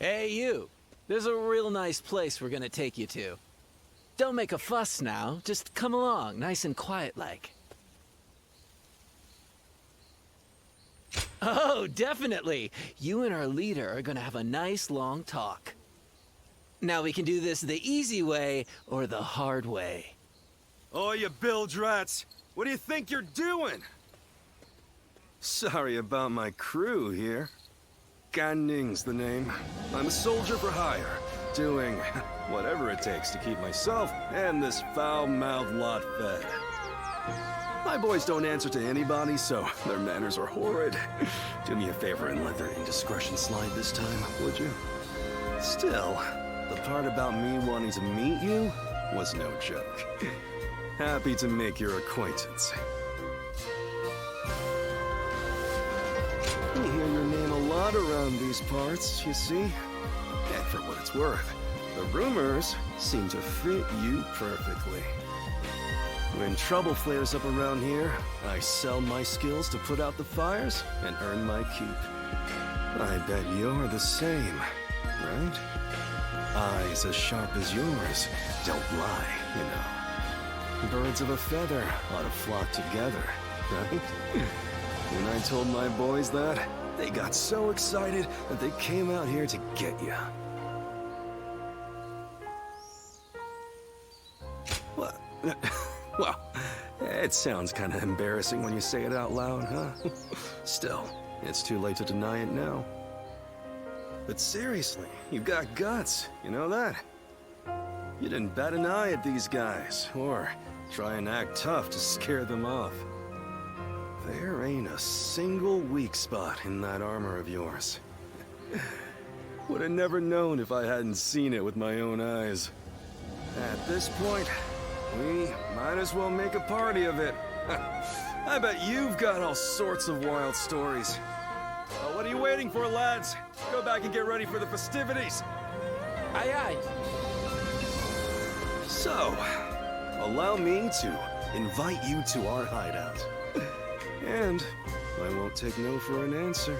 Hey, you. There's a real nice place we're gonna take you to. Don't make a fuss now. Just come along, nice and quiet-like. Oh, definitely. You and our leader are gonna have a nice long talk. Now we can do this the easy way or the hard way. Oh, you bilge rats! What do you think you're doing? Sorry about my crew here. Gan Ning's the name. I'm a soldier for hire, doing whatever it takes to keep myself and this foul-mouthed lot fed. My boys don't answer to anybody, so their manners are horrid. Do me a favor and let their indiscretion slide this time, would you? Still, the part about me wanting to meet you was no joke. Happy to make your acquaintance. I hear your name a lot around these parts, you see? And for what it's worth, the rumors seem to fit you perfectly. When trouble flares up around here, I sell my skills to put out the fires and earn my keep. I bet you're the same, right? Eyes as sharp as yours don't lie, you know. Birds of a feather ought to flock together, right? When I told my boys that, they got so excited that they came out here to get you. What? Well, it sounds kind of embarrassing when you say it out loud, huh? Still, it's too late to deny it now. But seriously, you've got guts, you know that? You didn't bat an eye at these guys, or try and act tough to scare them off. There ain't a single weak spot in that armor of yours. Would have never known if I hadn't seen it with my own eyes. At this point, we might as well make a party of it. I bet you've got all sorts of wild stories. Well, what are you waiting for, lads? Go back and get ready for the festivities. Aye, aye. So, allow me to invite you to our hideout. And I won't take no for an answer.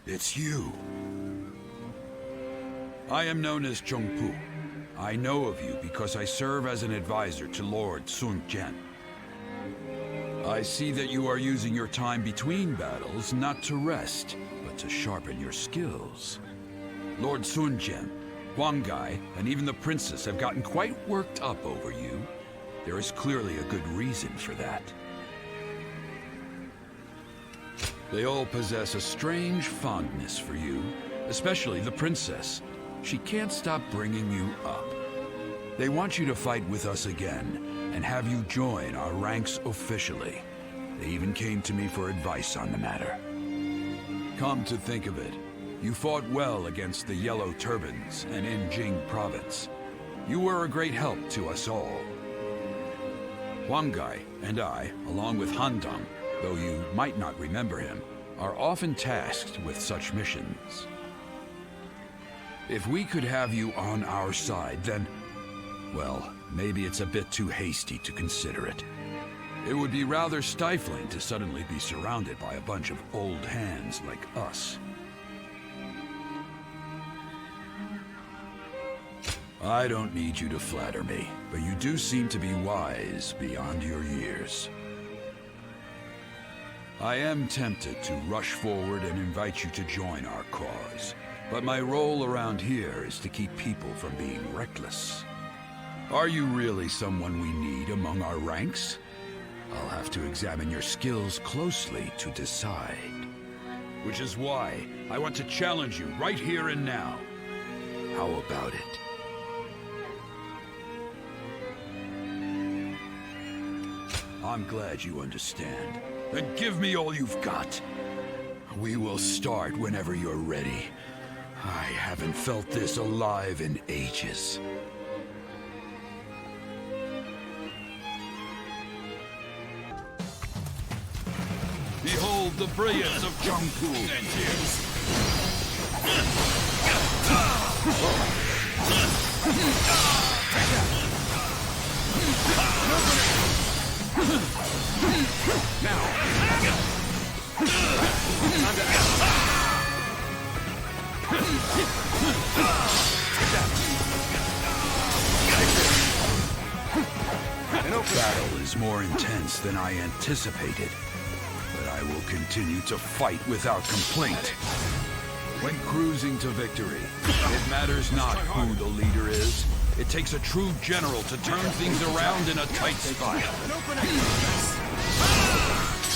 It's you. I am known as Chongpu. I know of you because I serve as an advisor to Lord Sun Jian. I see that you are using your time between battles not to rest, but to sharpen your skills. Lord Sun Jian, Huang Gai, and even the princess have gotten quite worked up over you. There is clearly a good reason for that. They all possess a strange fondness for you, especially the princess. She can't stop bringing you up. They want you to fight with us again, and have you join our ranks officially. They even came to me for advice on the matter. Come to think of it, you fought well against the Yellow Turbans and in Jing Province. You were a great help to us all. Huang Gai and I, along with Han Dong, though you might not remember him, are often tasked with such missions. If we could have you on our side, then, well, maybe it's a bit too hasty to consider it. It would be rather stifling to suddenly be surrounded by a bunch of old hands like us. I don't need you to flatter me, but you do seem to be wise beyond your years. I am tempted to rush forward and invite you to join our cause, but my role around here is to keep people from being reckless. Are you really someone we need among our ranks? I'll have to examine your skills closely to decide. Which is why I want to challenge you right here and now. How about it? I'm glad you understand. Then give me all you've got. We will start whenever you're ready. I haven't felt this alive in ages. Behold the brilliance of Jungkook. Now! Time to act! Battle is more intense than I anticipated, but I will continue to fight without complaint. When cruising to victory, it matters not who the leader is. It takes a true general to turn things around in a tight spot.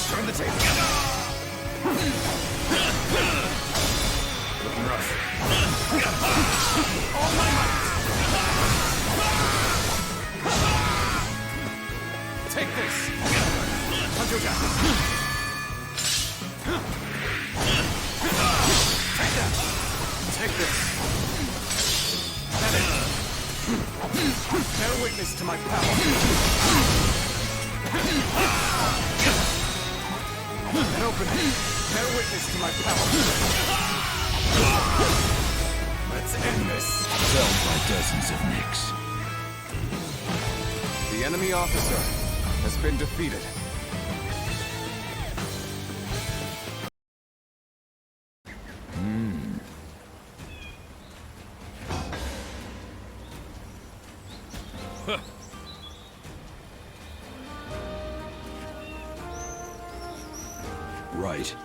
Turn the table. Looking rough. All my might. Take this. Hunter down. Take that. Take this. That is. Bear witness to my power. An opening. Bear witness to my power. Let's end this. Felled by dozens of nicks. The enemy officer has been defeated. Right.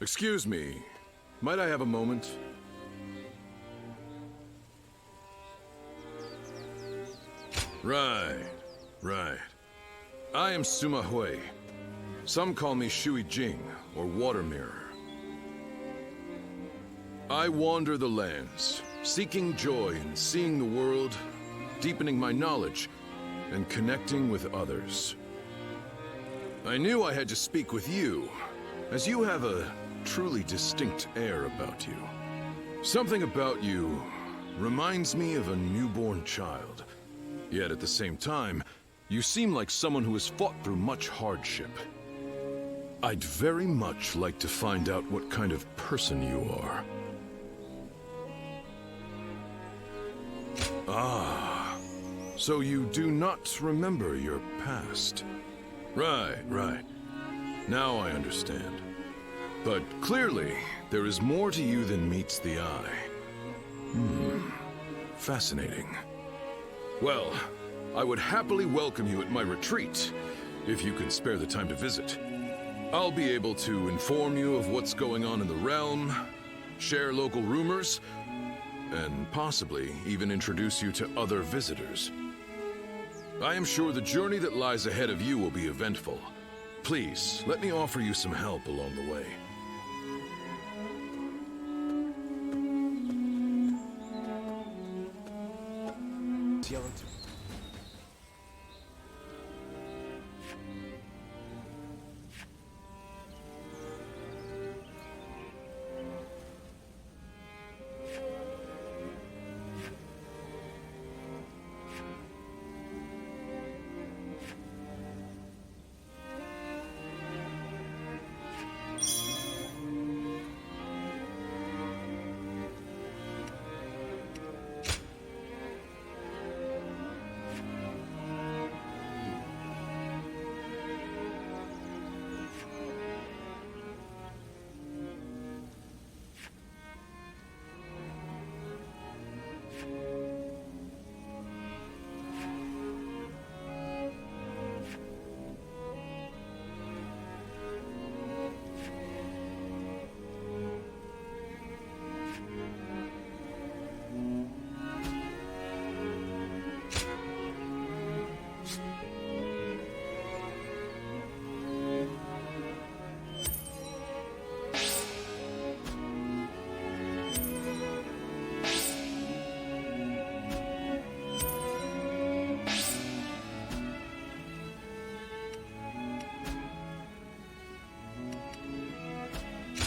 Excuse me. Might I have a moment? Right. I am Suma Hui. Some call me Shui Jing, or Water Mirror. I wander the lands, seeking joy in seeing the world, deepening my knowledge, and connecting with others. I knew I had to speak with you, as you have a truly distinct air about you. Something about you reminds me of a newborn child. Yet at the same time, you seem like someone who has fought through much hardship. I'd very much like to find out what kind of person you are. Ah, so you do not remember your past. Right. Now I understand. But clearly, there is more to you than meets the eye. Fascinating. Well, I would happily welcome you at my retreat, if you can spare the time to visit. I'll be able to inform you of what's going on in the realm, share local rumors, and possibly even introduce you to other visitors. I am sure the journey that lies ahead of you will be eventful. Please, let me offer you some help along the way.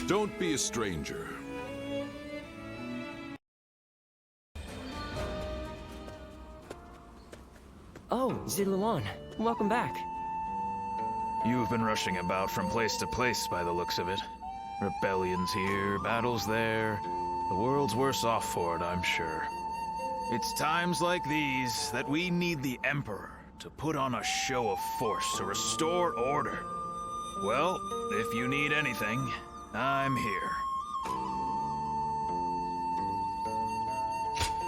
Don't be a stranger. Oh, Ziluan, welcome back. You've been rushing about from place to place by the looks of it. Rebellions here, battles there. The world's worse off for it, I'm sure. It's times like these that we need the Emperor to put on a show of force to restore order. Well, if you need anything, I'm here.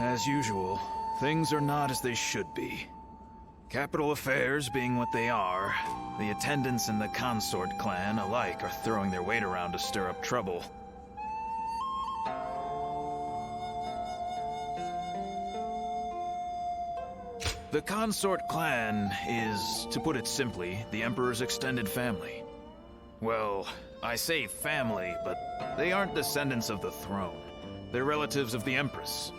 As usual, things are not as they should be. Capital affairs being what they are, the attendants in the Consort clan alike are throwing their weight around to stir up trouble. The Consort clan is, to put it simply, the Emperor's extended family. Well, I say family, but they aren't descendants of the throne. They're relatives of the Empress.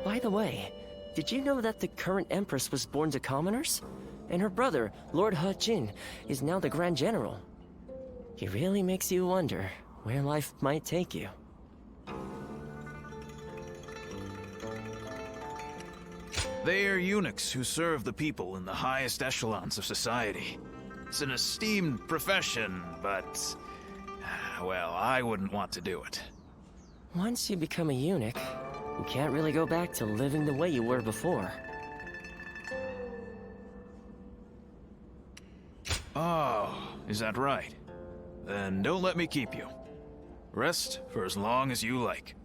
By the way, did you know that the current Empress was born to commoners? And her brother, Lord He Jin, is now the Grand General. He really makes you wonder where life might take you. They are eunuchs who serve the people in the highest echelons of society. It's an esteemed profession, but... well, I wouldn't want to do it. Once you become a eunuch, you can't really go back to living the way you were before. Oh, is that right? Then don't let me keep you. Rest for as long as you like.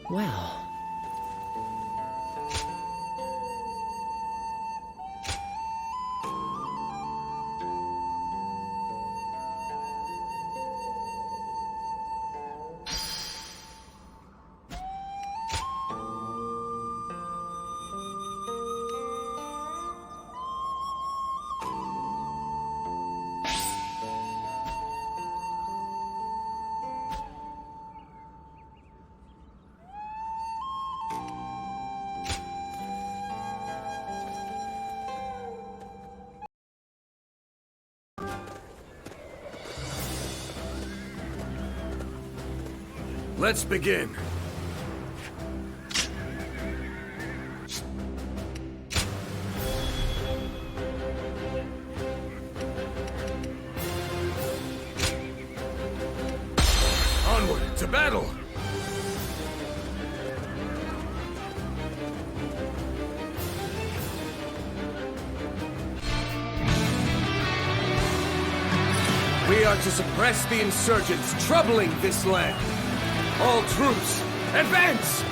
Well... Let's begin. Onward to battle! We are to suppress the insurgents troubling this land. All troops, advance!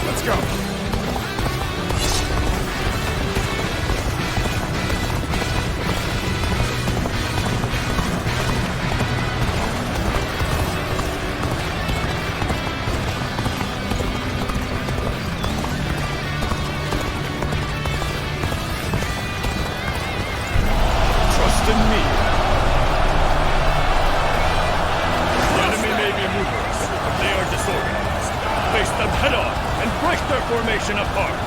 Let's go! Trust in me. Face them head on and break their formation apart!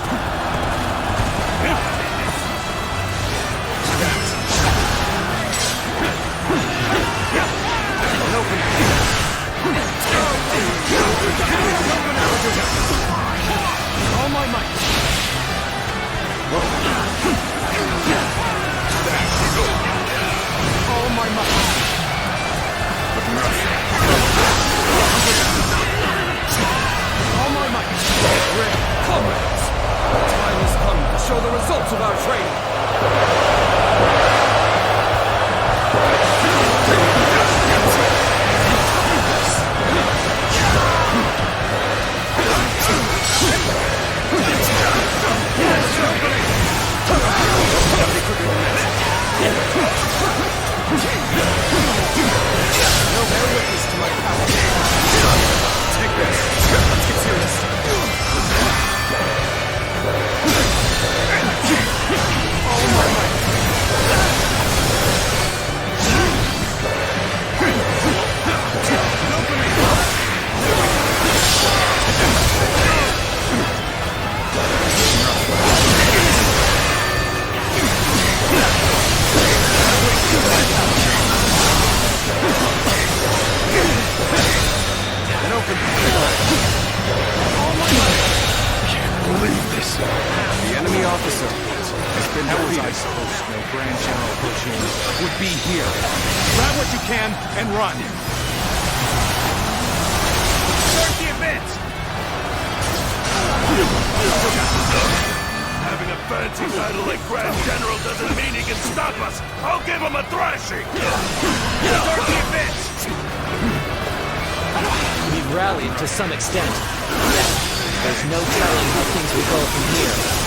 All my might! All my might! All my might! Great comrades! The time has come to show the results of our training! No bear witness to my power. Take this. Let's get serious. All my might. Ghost know Grand General Ho Jin would be here. Grab what you can and run. Start the event! Having a fancy title like Grand General doesn't mean he can stop us! I'll give him a thrashing! Start the event! We've rallied to some extent. There's no telling how things will go from here.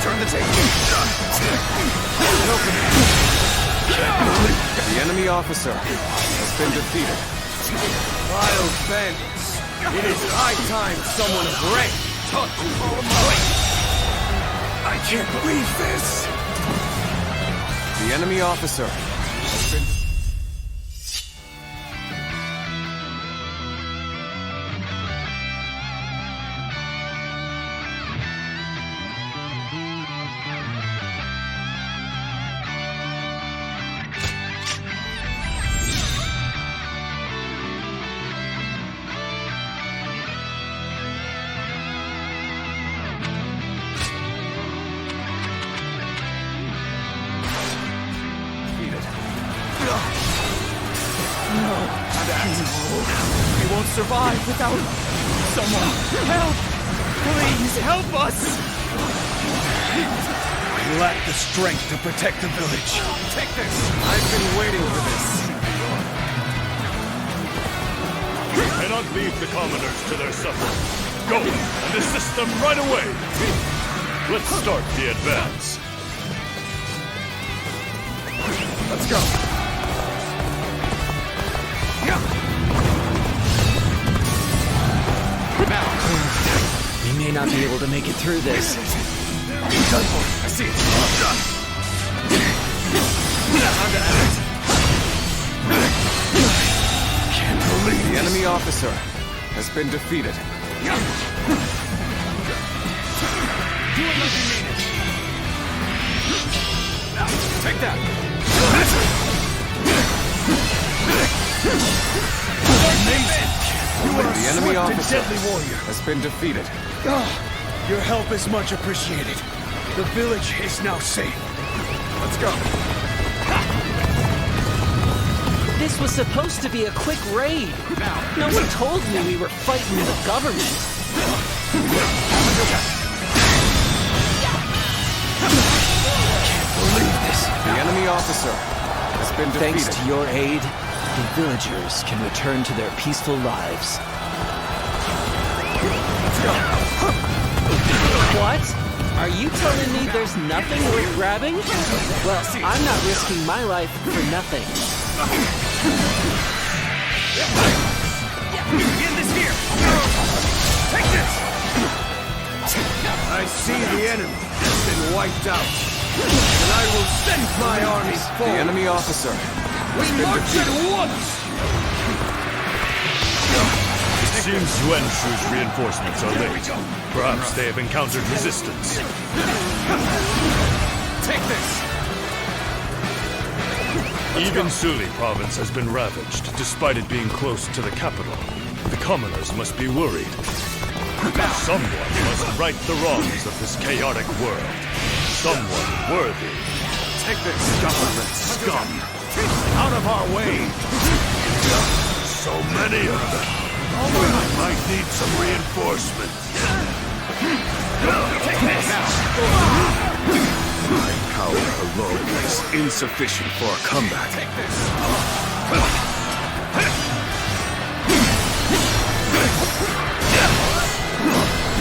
Turn the tape. The enemy officer has been defeated. Vile bandits! It is high time someone of rank took our point! I can't believe this! The enemy officer has been... We won't survive without someone. Help! Please help us! We lack the strength to protect the village. Take this! I've been waiting for this. We cannot leave the commoners to their suffering. Go and assist them right away! Let's start the advance. Let's go. We may not be able to make it through this. I see it. Can't believe the enemy officer has been defeated. Take that. Amazing! You are The enemy a swift and officer deadly warrior. has been defeated. Your help is much appreciated. The village is now safe. Let's go. This was supposed to be a quick raid. No one told me we were fighting the government. Can't believe this. The enemy officer has been defeated. Thanks to your aid, the villagers can return to their peaceful lives. What? Are you telling me there's nothing worth grabbing? Well, I'm not risking my life for nothing. Get this here! Take this! I see the enemy has been wiped out. And I will send my armies The forward. enemy officer We march at once! It seems Yuanshu's reinforcements are late. Perhaps they have encountered resistance. Take this! Even Suli province has been ravaged, despite it being close to the capital. The commoners must be worried. Someone must right the wrongs of this chaotic world. Someone worthy. Take this, government scum! Out of our way! So many of them. I might need some reinforcement. Take this! My power alone is insufficient for a comeback. Take this!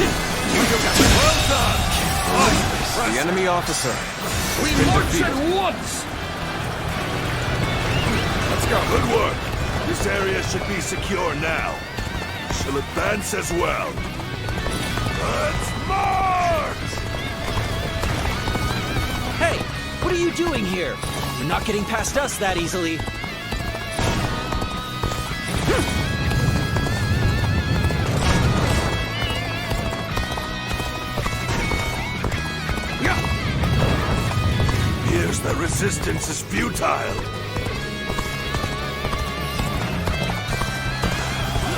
Well done! The enemy officer We has been march defeated. at once! Let's go. Good work. This area should be secure now. She'll advance as well. Let's march! Hey, what are you doing here? You're not getting past us that easily. Here's the resistance is futile.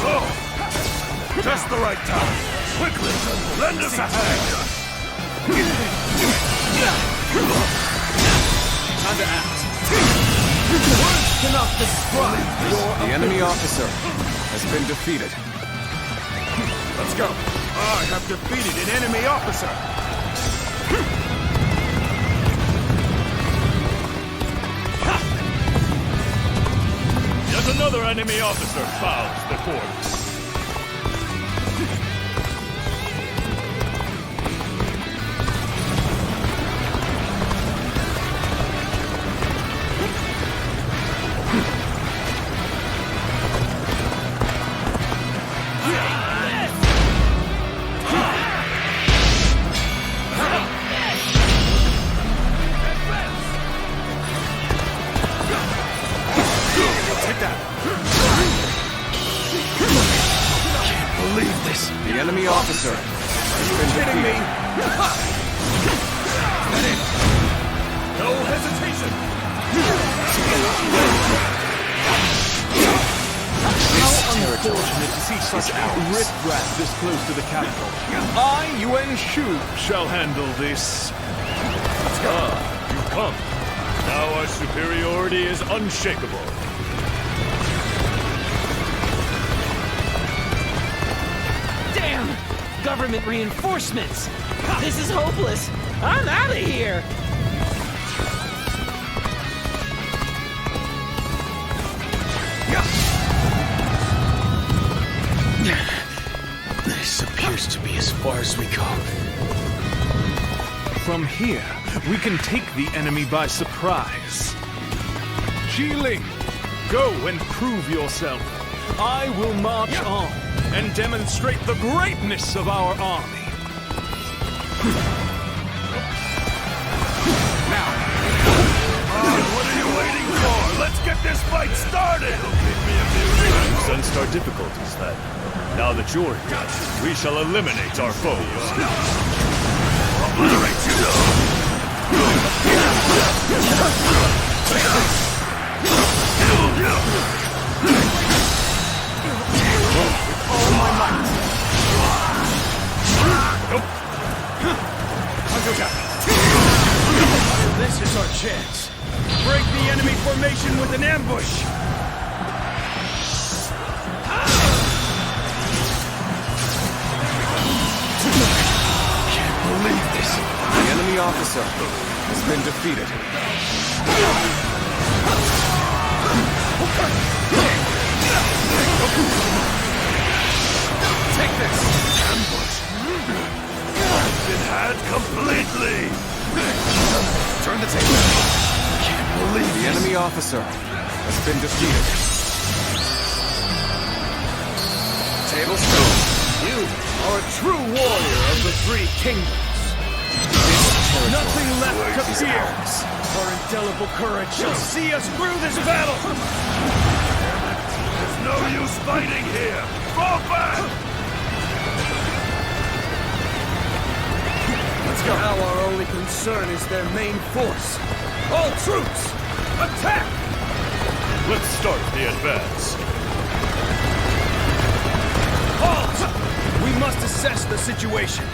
Oh! Just the right time. Quickly, lend us a hand. Time to act. Words cannot describe the enemy officer has been defeated. Let's go. I have defeated an enemy officer. Yet another enemy officer bows before us. The enemy officer has been defeated. No hesitation! Unfortunate to see such riffraff this close to the capital. I, Yuan Shu, Shall handle this. Let's go. You've come. Now our superiority is unshakable. Damn! Government reinforcements! This is hopeless! I'm out of here! This appears to be as far as we go. From here, we can take the enemy by surprise. Ling, go and prove yourself. I will march on and demonstrate the greatness of our army. What are you waiting for? Let's get this fight started! You sensed our difficulties then. Now that you're here, we shall eliminate our foes. Obliterate This is our chance. Break the enemy formation with an ambush. Can't believe this. The enemy officer has been defeated. Take this. Ambush. been had completely! Turn the table. Can't believe the enemy officer has been defeated. Tablestone. You are a true warrior of the Three Kingdoms. Nothing left to fear. Our indelible courage shall see us through this battle. There's no use fighting here! Fall back! Let's go. Now our only concern is their main force. All troops, attack! Let's start the advance. Halt! We must assess the situation.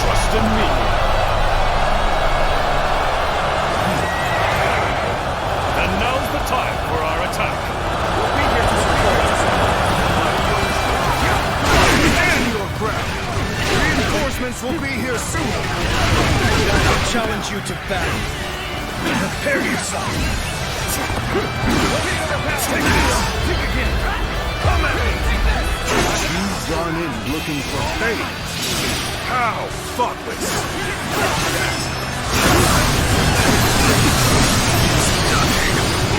Trust in me. And now's the time for our attack. We'll be here to support you. Stand your ground. Reinforcements will be here soon. I challenge you to battle. Prepare yourself. Take again. Come at me. You've gone in looking for fate. How thoughtless.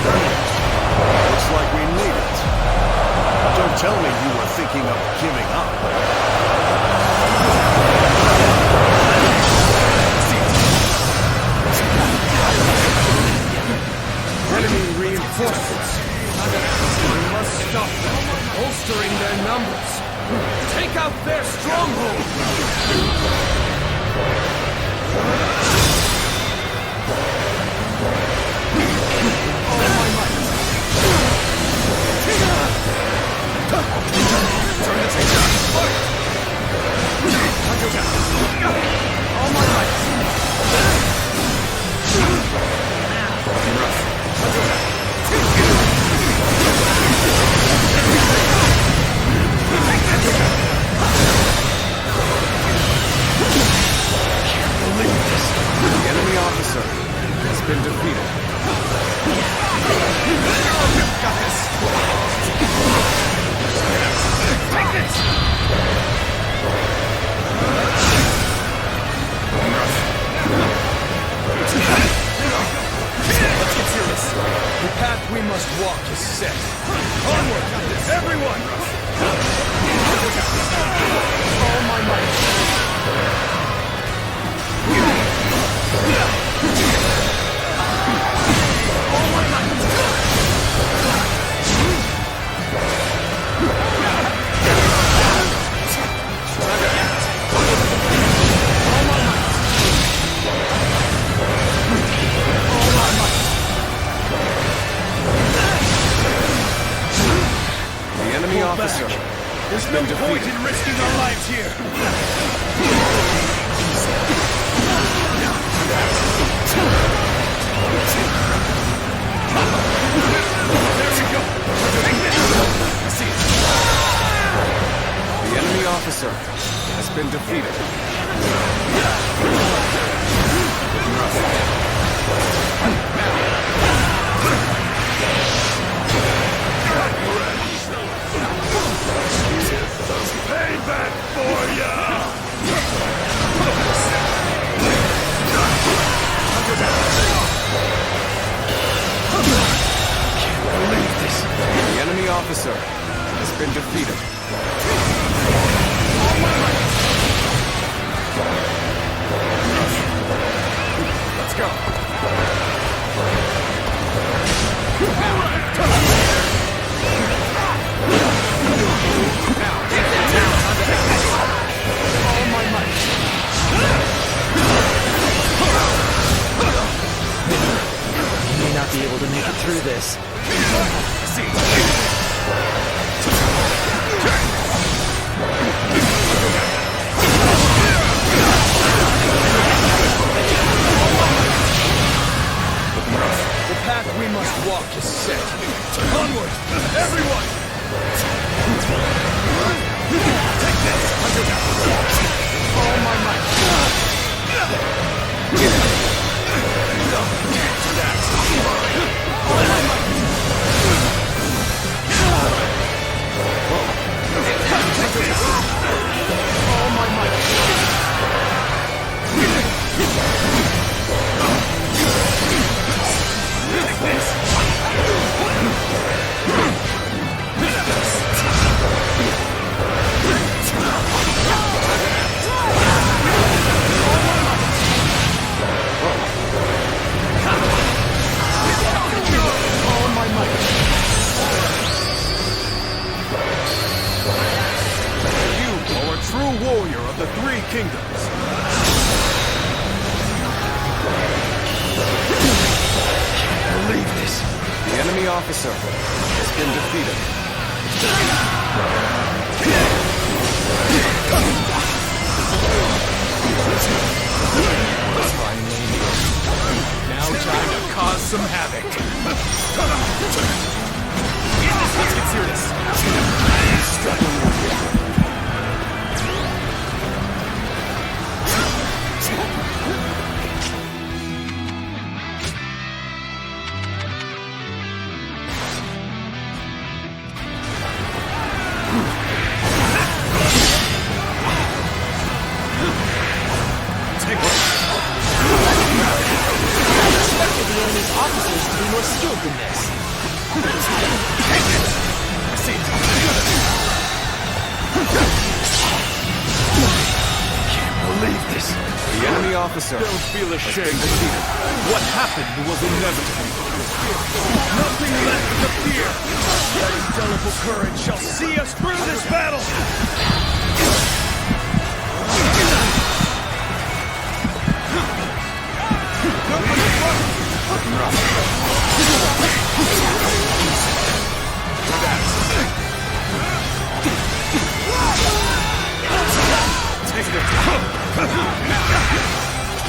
Looks like we made it. Don't tell me you were thinking of giving up. Enemy reinforcements. We must stop them, bolstering their numbers. Take out their stronghold! There's no point in risking our lives here. There we go. The enemy officer has been defeated. Payback for ya! Can't believe this. The enemy officer has been defeated. Let's go. You may not be able to make it through this. The path we must walk is set. Onward, everyone! Take this! All my might! All my might! True warrior of the Three Kingdoms. Can't believe this. The enemy officer has been defeated. Finally here. Now time to cause some havoc. Let's get serious. The enemy officer. Don't feel ashamed. What happened was inevitable. Nothing left to fear. That indelible courage shall see us through this battle.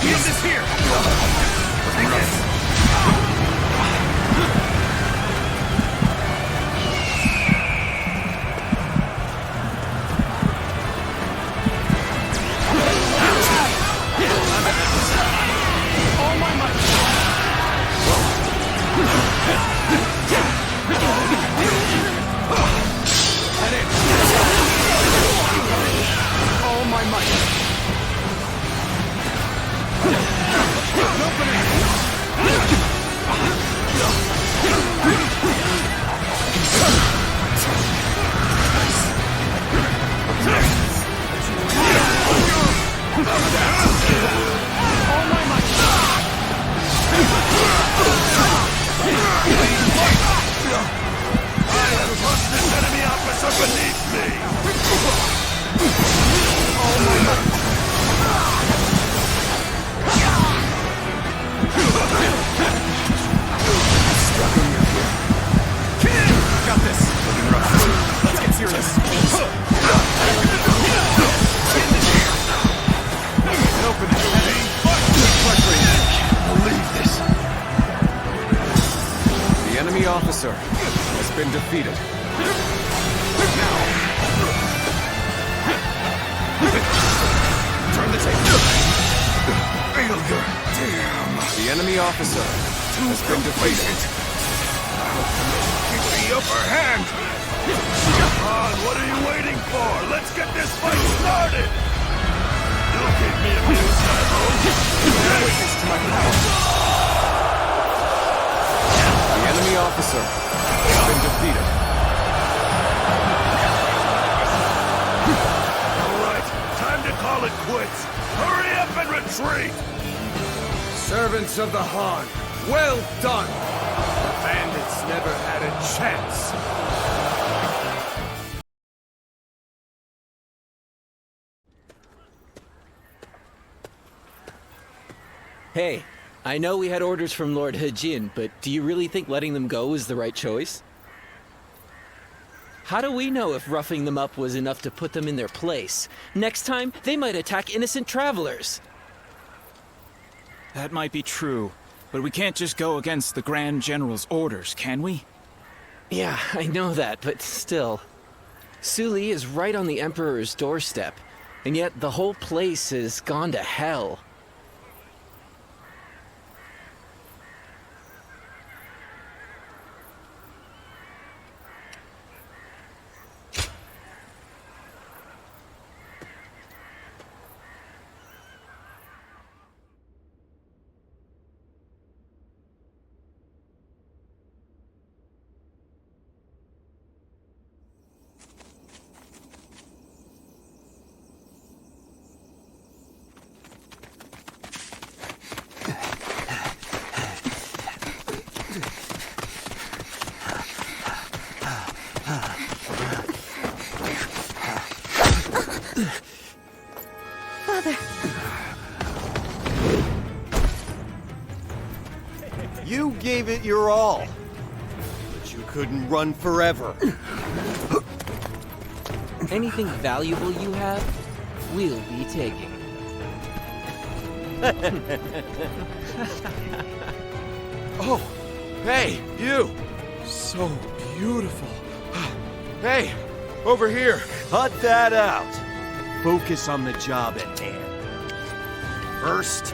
Get this here! All my might! All my might! Officer has been defeated. Now, turn the table. Failure. Damn. The enemy officer has been defeated. Keep the upper hand! Come on, what are you waiting for? Let's get this fight started! You'll keep me amused, I hope. Witness to my power. The enemy officer has been defeated. All right, time to call it quits. Hurry up and retreat! Servants of the Han, well done! The bandits never had a chance. Hey, I know we had orders from Lord Hejin, but do you really think letting them go is the right choice? How do we know if roughing them up was enough to put them in their place? Next time, they might attack innocent travelers. That might be true, but we can't just go against the Grand General's orders, can we? Yeah, I know that, but still. Suli is right on the Emperor's doorstep, and yet the whole place has gone to hell. Father. You gave it your all, but you couldn't run forever. Anything valuable you have, we'll be taking. Oh, hey, you! So beautiful. Hey, over here. Cut that out. Focus on the job at hand. First,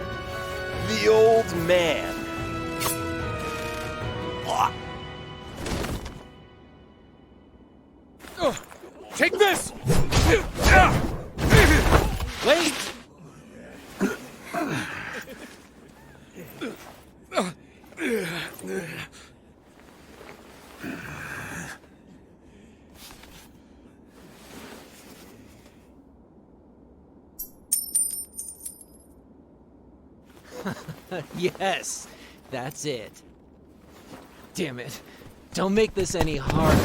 the old man. Take this! Wait! Yes, that's it. Damn it. Don't make this any harder.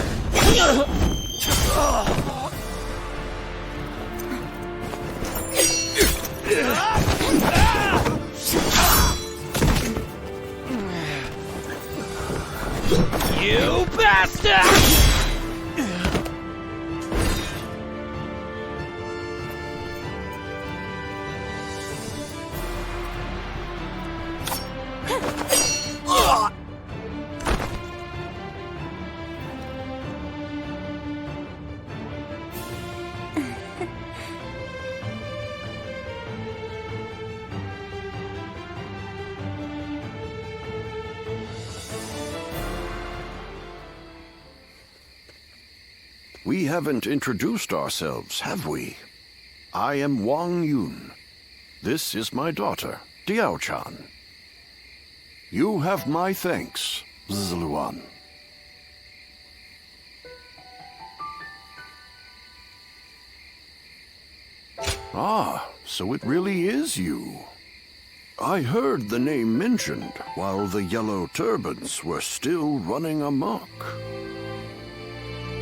You bastard! We haven't introduced ourselves, have we? I am Wang Yun. This is my daughter, Diao-chan. You have my thanks, Zluan. Ah, so it really is you. I heard the name mentioned while the Yellow Turbans were still running amok.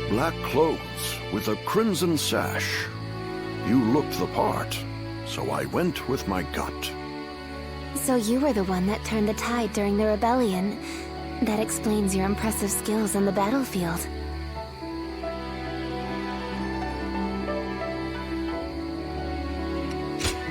Black clothes with a crimson sash. You looked the part, so I went with my gut. So you were the one that turned the tide during the rebellion. That explains your impressive skills on the battlefield.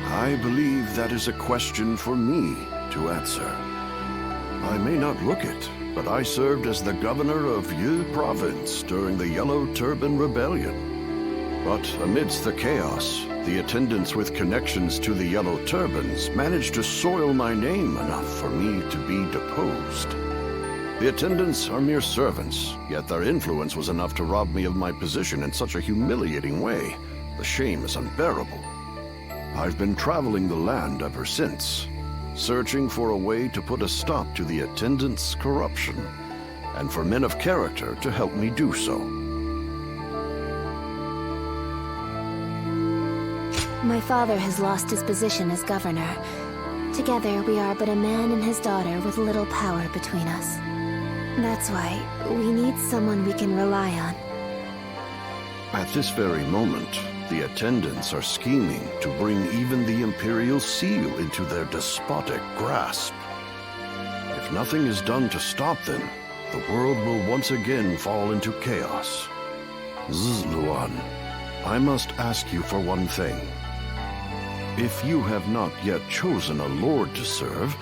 I believe that is a question for me to answer. I may not look it, but I served as the governor of Yi Province during the Yellow Turban Rebellion. But amidst the chaos, the attendants with connections to the Yellow Turbans managed to soil my name enough for me to be deposed. The attendants are mere servants, yet their influence was enough to rob me of my position in such a humiliating way. The shame is unbearable. I've been traveling the land ever since, searching for a way to put a stop to the attendants' corruption, and for men of character to help me do so. My father has lost his position as governor. Together, we are but a man and his daughter with little power between us. That's why we need someone we can rely on. At this very moment, the attendants are scheming to bring even the Imperial Seal into their despotic grasp. If nothing is done to stop them, the world will once again fall into chaos. Zluan, I must ask you for one thing. If you have not yet chosen a lord to serve,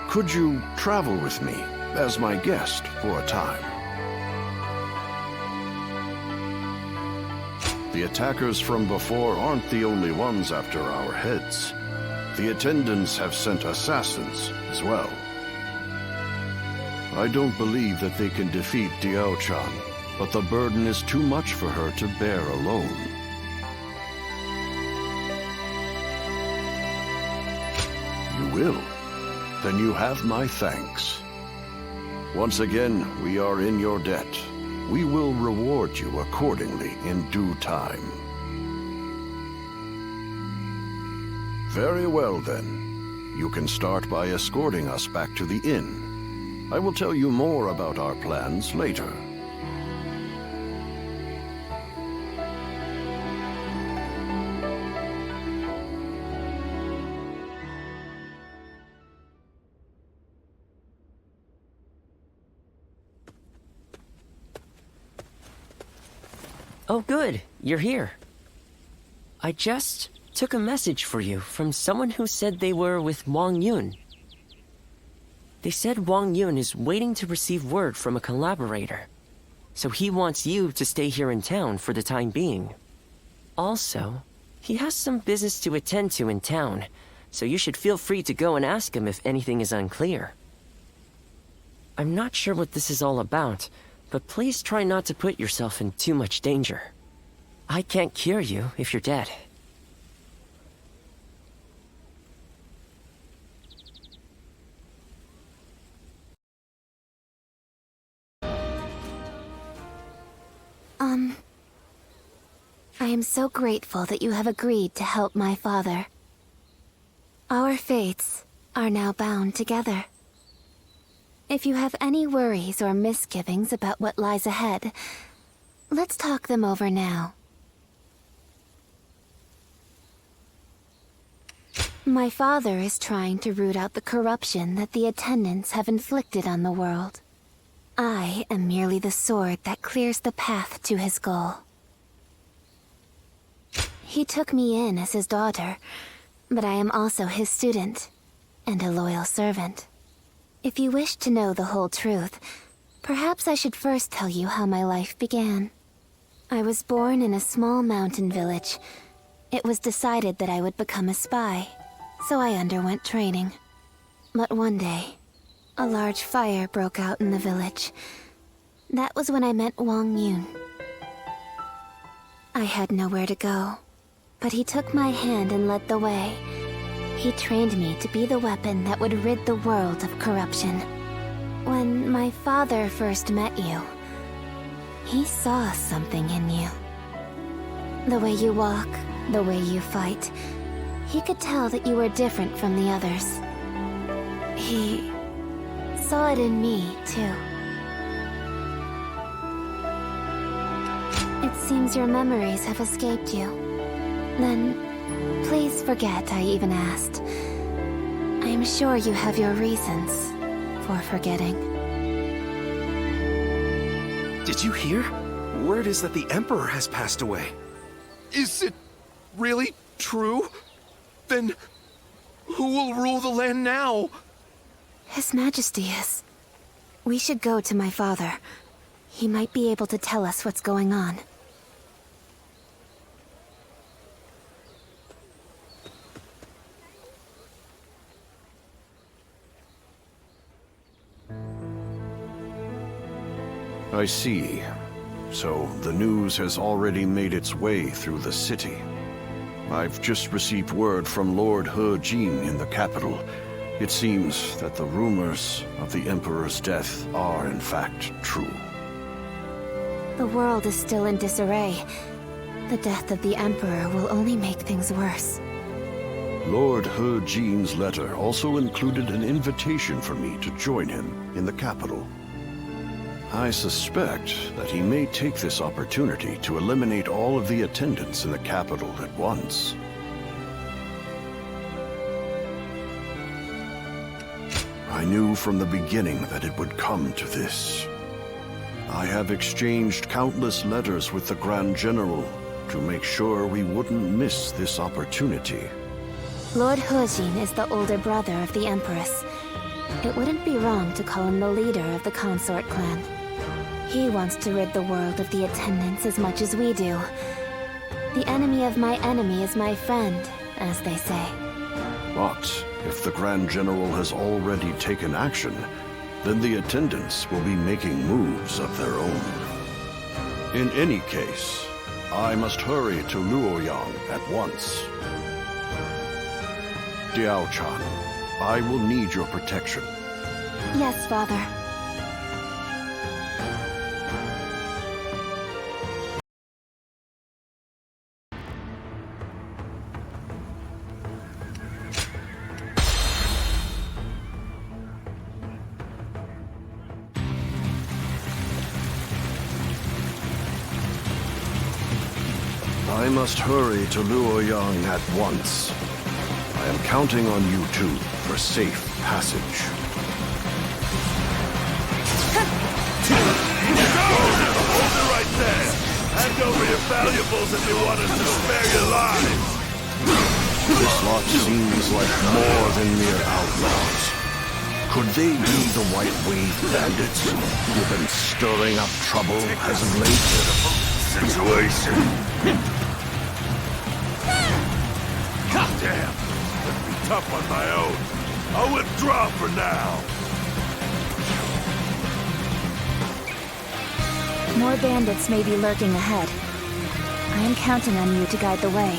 could you travel with me as my guest for a time? The attackers from before aren't the only ones after our heads. The attendants have sent assassins as well. I don't believe that they can defeat Diao-chan, but the burden is too much for her to bear alone. You will? Then you have my thanks. Once again, we are in your debt. We will reward you accordingly in due time. Very well, then. You can start by escorting us back to the inn. I will tell you more about our plans later. Oh, good. You're here. I just took a message for you from someone who said they were with Wang Yun. They said Wang Yun is waiting to receive word from a collaborator, so he wants you to stay here in town for the time being. Also, he has some business to attend to in town, so you should feel free to go and ask him if anything is unclear. I'm not sure what this is all about, but please try not to put yourself in too much danger. I can't cure you if you're dead. I am so grateful that you have agreed to help my father. Our fates are now bound together. If you have any worries or misgivings about what lies ahead, let's talk them over now. My father is trying to root out the corruption that the attendants have inflicted on the world. I am merely the sword that clears the path to his goal. He took me in as his daughter, but I am also his student, and a loyal servant. If you wish to know the whole truth, perhaps I should first tell you how my life began. I was born in a small mountain village. It was decided that I would become a spy, so I underwent training. But one day, a large fire broke out in the village. That was when I met Wang Yun. I had nowhere to go, but he took my hand and led the way. He trained me to be the weapon that would rid the world of corruption. When my father first met you, he saw something in you. The way you walk, the way you fight, he could tell that you were different from the others. He saw it in me, too. It seems your memories have escaped you. Then, please forget I even asked. I am sure you have your reasons for forgetting. Did you hear? Word is that the Emperor has passed away. Is it really true? Then who will rule the land now? His Majesty is. We should go to my father. He might be able to tell us what's going on. I see. So the news has already made its way through the city. I've just received word from Lord He Jin in the capital. It seems that the rumors of the Emperor's death are in fact true. The world is still in disarray. The death of the Emperor will only make things worse. Lord He Jin's letter also included an invitation for me to join him in the capital. I suspect that he may take this opportunity to eliminate all of the attendants in the capital at once. I knew from the beginning that it would come to this. I have exchanged countless letters with the Grand General to make sure we wouldn't miss this opportunity. Lord He Jin is the older brother of the Empress. It wouldn't be wrong to call him the leader of the Consort clan. He wants to rid the world of the attendants as much as we do. The enemy of my enemy is my friend, as they say. But if the Grand General has already taken action, then the attendants will be making moves of their own. In any case, I must hurry to Luoyang at once. Diao-chan, I will need your protection. Yes, Father. I must hurry to Luoyang at once. I am counting on you two for safe passage. Hold it right there! Hand over your valuables if you want us to spare your lives! This lot seems like more than mere outlaws. Could they be the White Wave bandits who've been stirring up trouble as of late? Situation. Damn, let's be tough on my own. I'll withdraw for now. More bandits may be lurking ahead. I am counting on you to guide the way.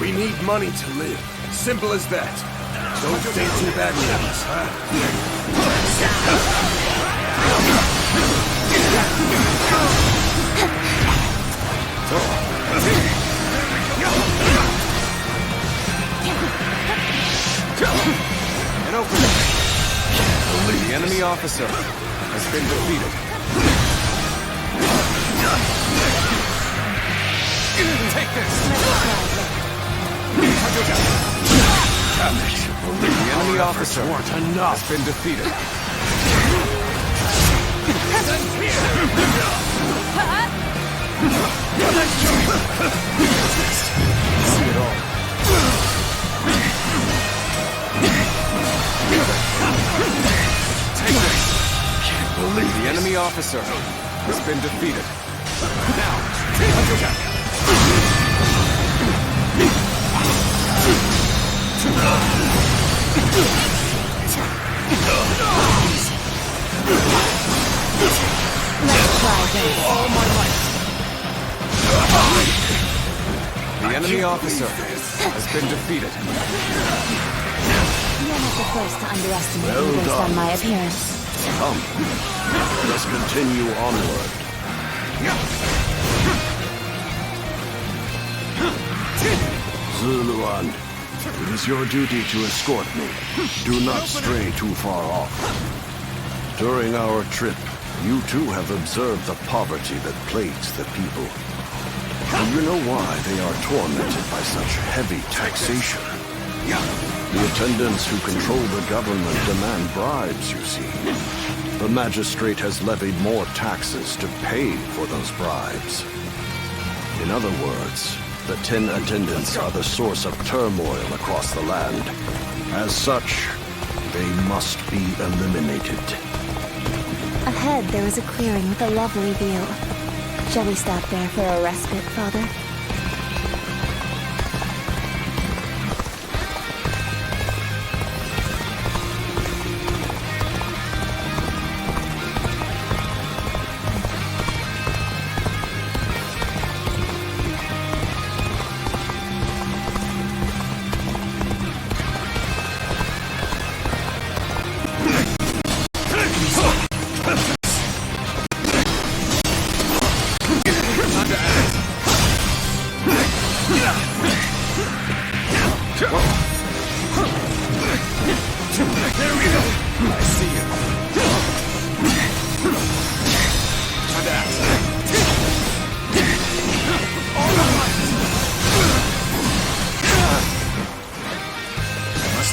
We need money to live. Simple as that. Don't think too badly of us, huh? officer has been defeated. Take this! The enemy officer has been defeated. See it all. Take this! Can't believe the enemy officer has been defeated. Now, Let's try this. all my life. The enemy officer has been defeated. You're not the first to underestimate Well me based done. on my appearance. Come, let us continue onward. Zuluan, it is your duty to escort me. Do not stray too far off. During our trip, you too have observed the poverty that plagues the people. Do you know why they are tormented by such heavy taxation? The attendants who control the government demand bribes, you see. The magistrate has levied more taxes to pay for those bribes. In other words, the 10 attendants are the source of turmoil across the land. As such, they must be eliminated. Ahead, there is a clearing with a lovely view. Shall we stop there for a respite, Father?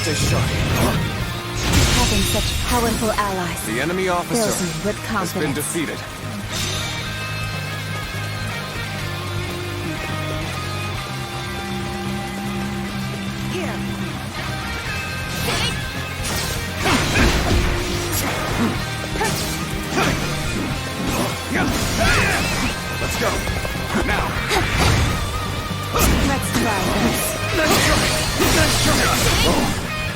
Stay sharp. Having such powerful allies The enemy officer fills me with has been confidence. defeated. Let's go. Now. Let's try this. Nice try. Nice try.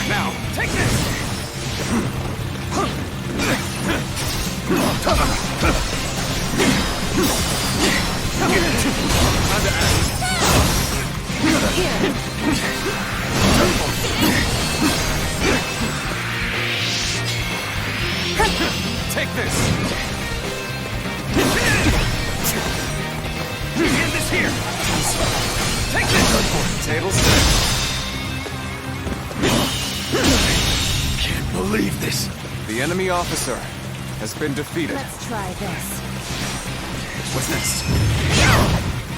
Now, take this. Take this. Get this here. Take this. Tables set. Can't believe this. The enemy officer has been defeated. Let's try this. What's next?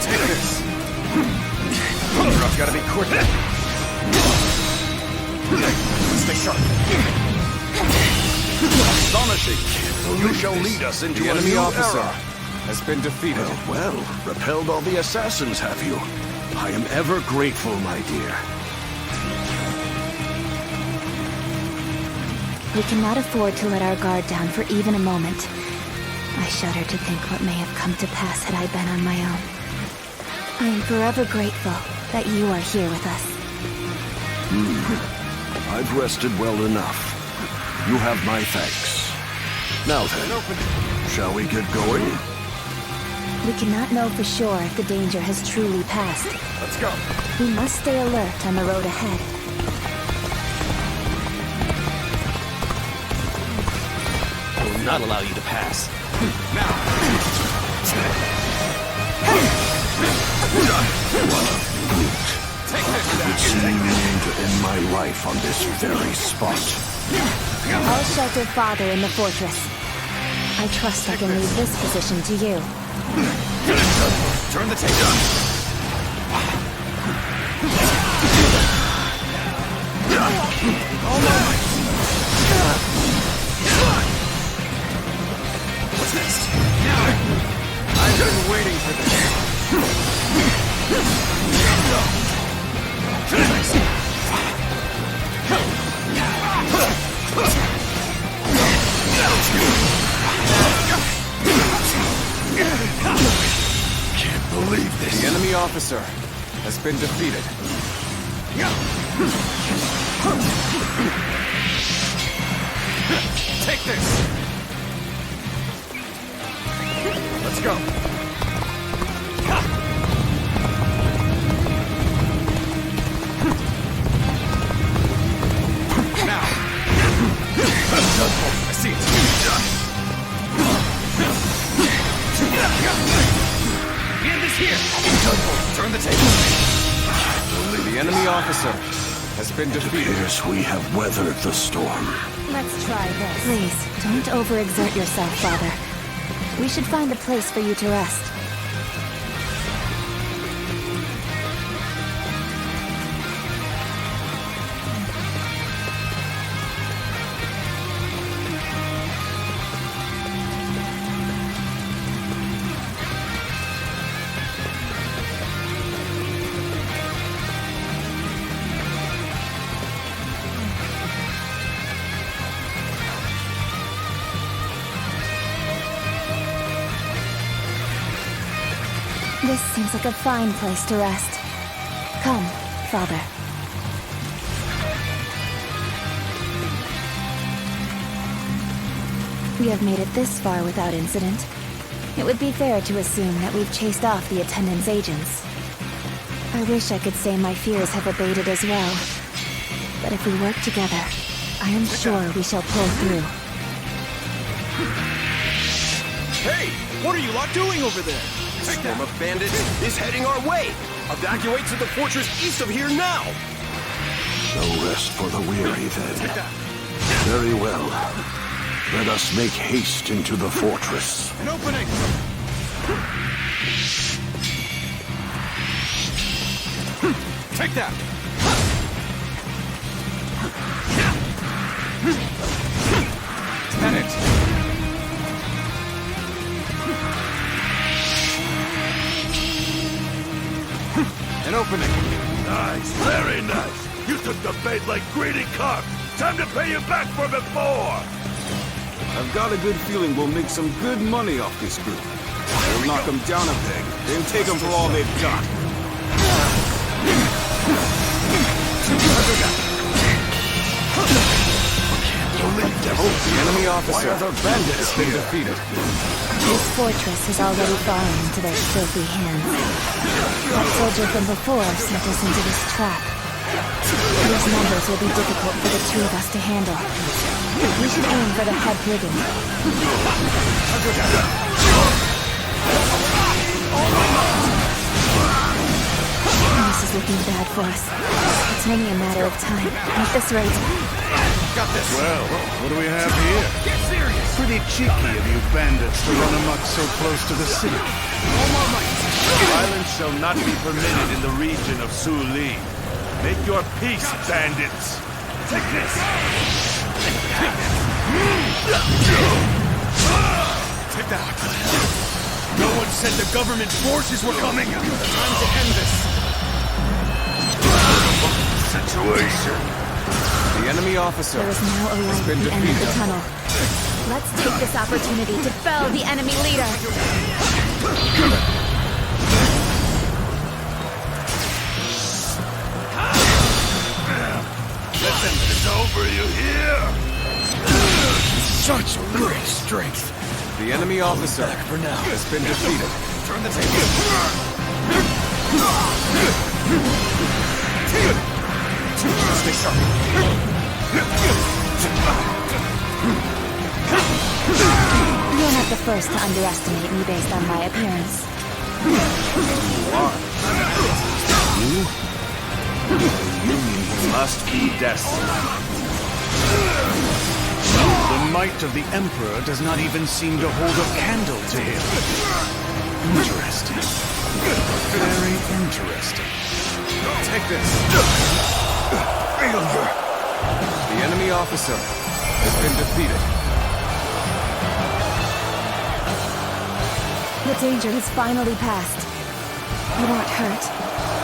Take this. I've got to be quick. Stay sharp. Astonishing! You shall lead us into The a enemy new officer era. has been defeated. Well, repelled all the assassins, have you? I am ever grateful, my dear. We cannot afford to let our guard down for even a moment. I shudder to think what may have come to pass had I been on my own. I am forever grateful that you are here with us. I've rested well enough. You have my thanks. Now then, shall we get going? We cannot know for sure if the danger has truly passed. Let's go. We must stay alert on the road ahead. will not allow you to pass. It seemed to end my life on this very spot. I'll shelter Father in the fortress. I trust I can leave this position to you. Turn the tape. What's next? I've been waiting for this. Can't believe this. The enemy officer has been defeated. Take this! Let's go. Now. I see it. The end is here. Turn the table. The enemy officer has been defeated. Appears we have weathered the storm. Let's try this. Please, don't overexert yourself, Father. We should find a place for you to rest. This seems like a fine place to rest. Come, Father. We have made it this far without incident. It would be fair to assume that we've chased off the attendant's agents. I wish I could say my fears have abated as well. But if we work together, I am sure we shall pull through. Hey! What are you lot doing over there? A swarm of bandits is heading our way! Evacuate to the fortress east of here now! No rest for the weary, then. Very well. Let us make haste into the fortress. An opening! Take that! Tenant! An opening! Nice, very nice. You took the bait like greedy carp. Time to pay you back for before. I've got a good feeling we'll make some good money off this group. We'll knock them down a peg, then take them for all they've got. The enemy officer has been defeated. This fortress has already fallen into their filthy hands. That soldier from before sent us into this trap. These numbers will be difficult for the two of us to handle. We should aim for the head brigand. This is looking bad for us. It's only a matter of time. At this rate... Got this! Well, what do we have here? Get serious! Pretty cheeky of you bandits to run amok so close to the city. All more might! Violence shall not be permitted in the region of Suli. Make your peace, bandits. Take this! Take that! No one said the government forces were coming! Time to end this! Situation. The enemy officer There is now a light at the end of the tunnel. Let's take this opportunity to fell the enemy leader! Listen, it's over, you hear? Such great strength! The enemy officer has been defeated. Turn the table. Stay sharp. You're not the first to underestimate me based on my appearance. You must be destined. The might of the Emperor does not even seem to hold a candle to him. Interesting. Very interesting. Take this. Failure. The enemy officer has been defeated. The danger has finally passed. You aren't hurt,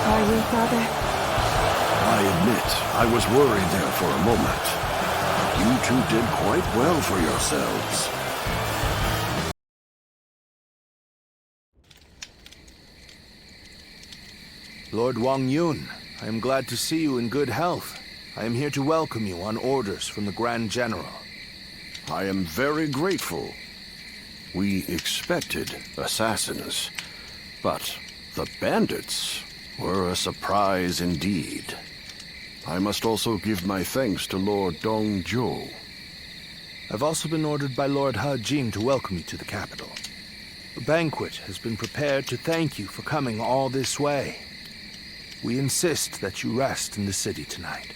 are you, Father? I admit, I was worried there for a moment. You two did quite well for yourselves. Lord Wang Yun, I am glad to see you in good health. I am here to welcome you on orders from the Grand General. I am very grateful. We expected assassins, but the bandits were a surprise indeed. I must also give my thanks to Lord Dongzhou. I've also been ordered by Lord He Jin to welcome you to the capital. A banquet has been prepared to thank you for coming all this way. We insist that you rest in the city tonight.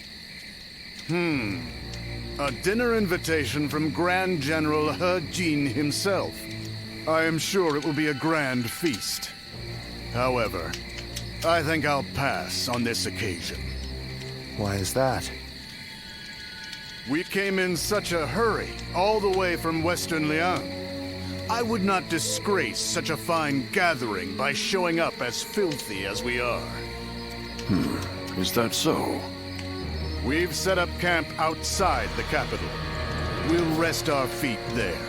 A dinner invitation from Grand General He Jin himself. I am sure it will be a grand feast. However, I think I'll pass on this occasion. Why is that? We came in such a hurry, all the way from Western Liang. I would not disgrace such a fine gathering by showing up as filthy as we are. Is that so? We've set up camp outside the capital. We'll rest our feet there.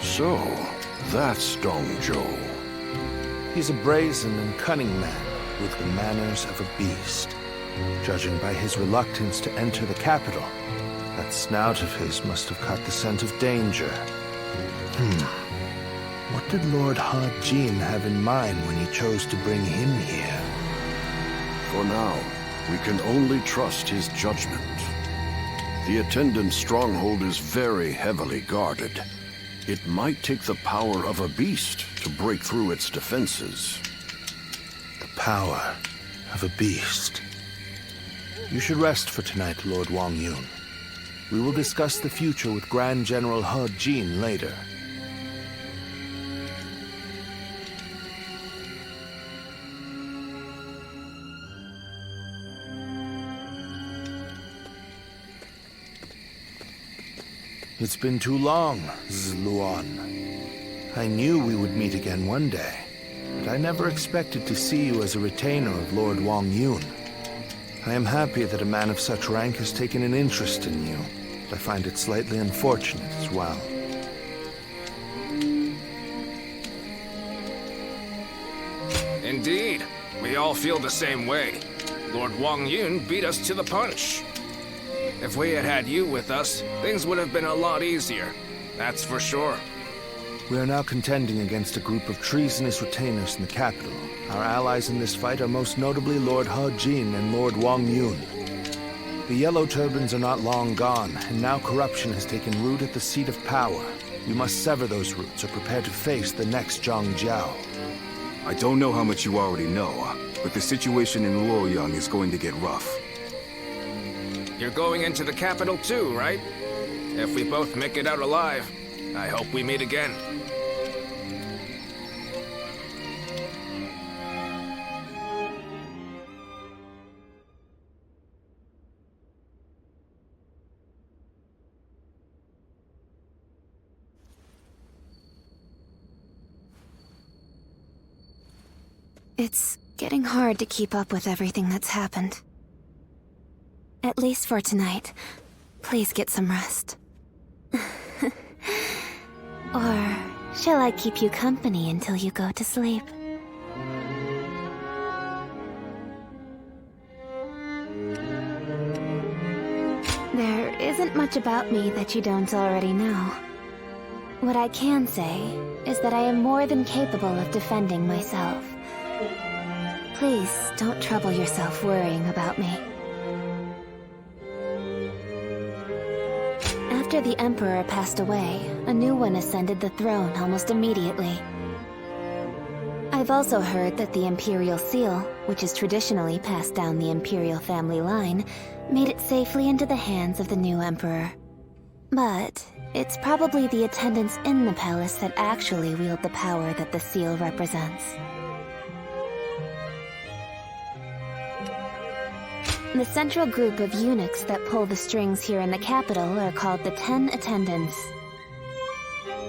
So, that's Dongzhou. He's a brazen and cunning man with the manners of a beast. Judging by his reluctance to enter the capital, that snout of his must have caught the scent of danger. What did Lord He Jin have in mind when he chose to bring him here? For now, we can only trust his judgment. The attendant stronghold is very heavily guarded. It might take the power of a beast to break through its defenses. The power of a beast. You should rest for tonight, Lord Wang Yun. We will discuss the future with Grand General He Jin later. It's been too long, Zluan. I knew we would meet again one day, but I never expected to see you as a retainer of Lord Wang Yun. I am happy that a man of such rank has taken an interest in you, but I find it slightly unfortunate as well. Indeed. We all feel the same way. Lord Wang Yun beat us to the punch. If we had had you with us, things would have been a lot easier. That's for sure. We are now contending against a group of treasonous retainers in the capital. Our allies in this fight are most notably Lord He Jin and Lord Wang Yun. The Yellow Turbans are not long gone, and now corruption has taken root at the seat of power. We must sever those roots or prepare to face the next Zhang Jiao. I don't know how much you already know, but the situation in Luoyang is going to get rough. You're going into the capital too, right? If we both make it out alive, I hope we meet again. It's getting hard to keep up with everything that's happened. At least for tonight. Please get some rest. Or shall I keep you company until you go to sleep? There isn't much about me that you don't already know. What I can say is that I am more than capable of defending myself. Please, don't trouble yourself worrying about me. After the Emperor passed away, a new one ascended the throne almost immediately. I've also heard that the Imperial Seal, which is traditionally passed down the Imperial family line, made it safely into the hands of the new Emperor. But it's probably the attendants in the palace that actually wield the power that the seal represents. The central group of eunuchs that pull the strings here in the capital are called the 10 Attendants.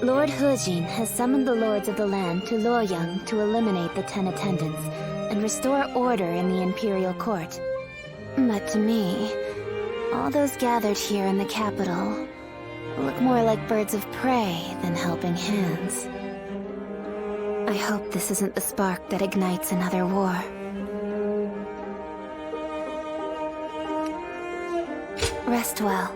Lord Hejin has summoned the lords of the land to Luoyang to eliminate the 10 Attendants and restore order in the Imperial Court. But to me, all those gathered here in the capital look more like birds of prey than helping hands. I hope this isn't the spark that ignites another war. Rest well.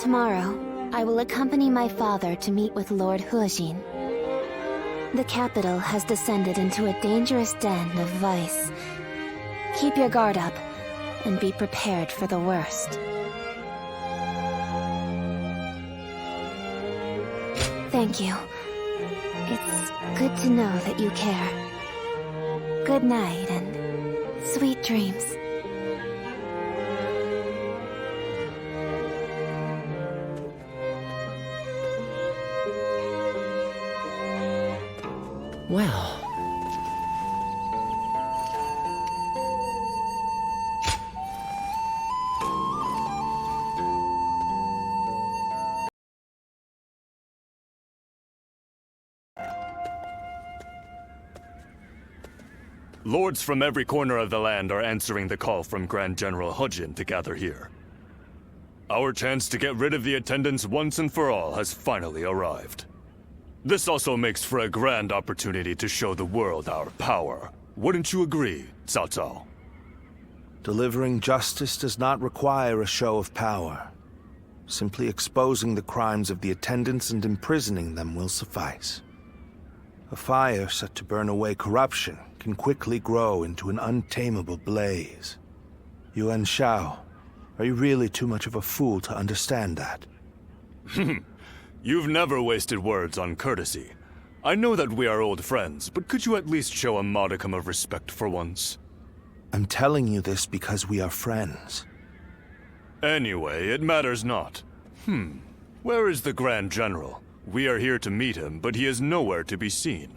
Tomorrow, I will accompany my father to meet with Lord Hejin. The capital has descended into a dangerous den of vice. Keep your guard up, and be prepared for the worst. Thank you. It's good to know that you care. Good night, and sweet dreams. Well... Lords from every corner of the land are answering the call from Grand General Hejin to gather here. Our chance to get rid of the attendants once and for all has finally arrived. This also makes for a grand opportunity to show the world our power. Wouldn't you agree, Cao Cao? Delivering justice does not require a show of power. Simply exposing the crimes of the attendants and imprisoning them will suffice. A fire set to burn away corruption can quickly grow into an untamable blaze. Yuan Shao, are you really too much of a fool to understand that? You've never wasted words on courtesy. I know that we are old friends, but could you at least show a modicum of respect for once? I'm telling you this because we are friends. Anyway, it matters not. Where is the Grand General? We are here to meet him, but he is nowhere to be seen.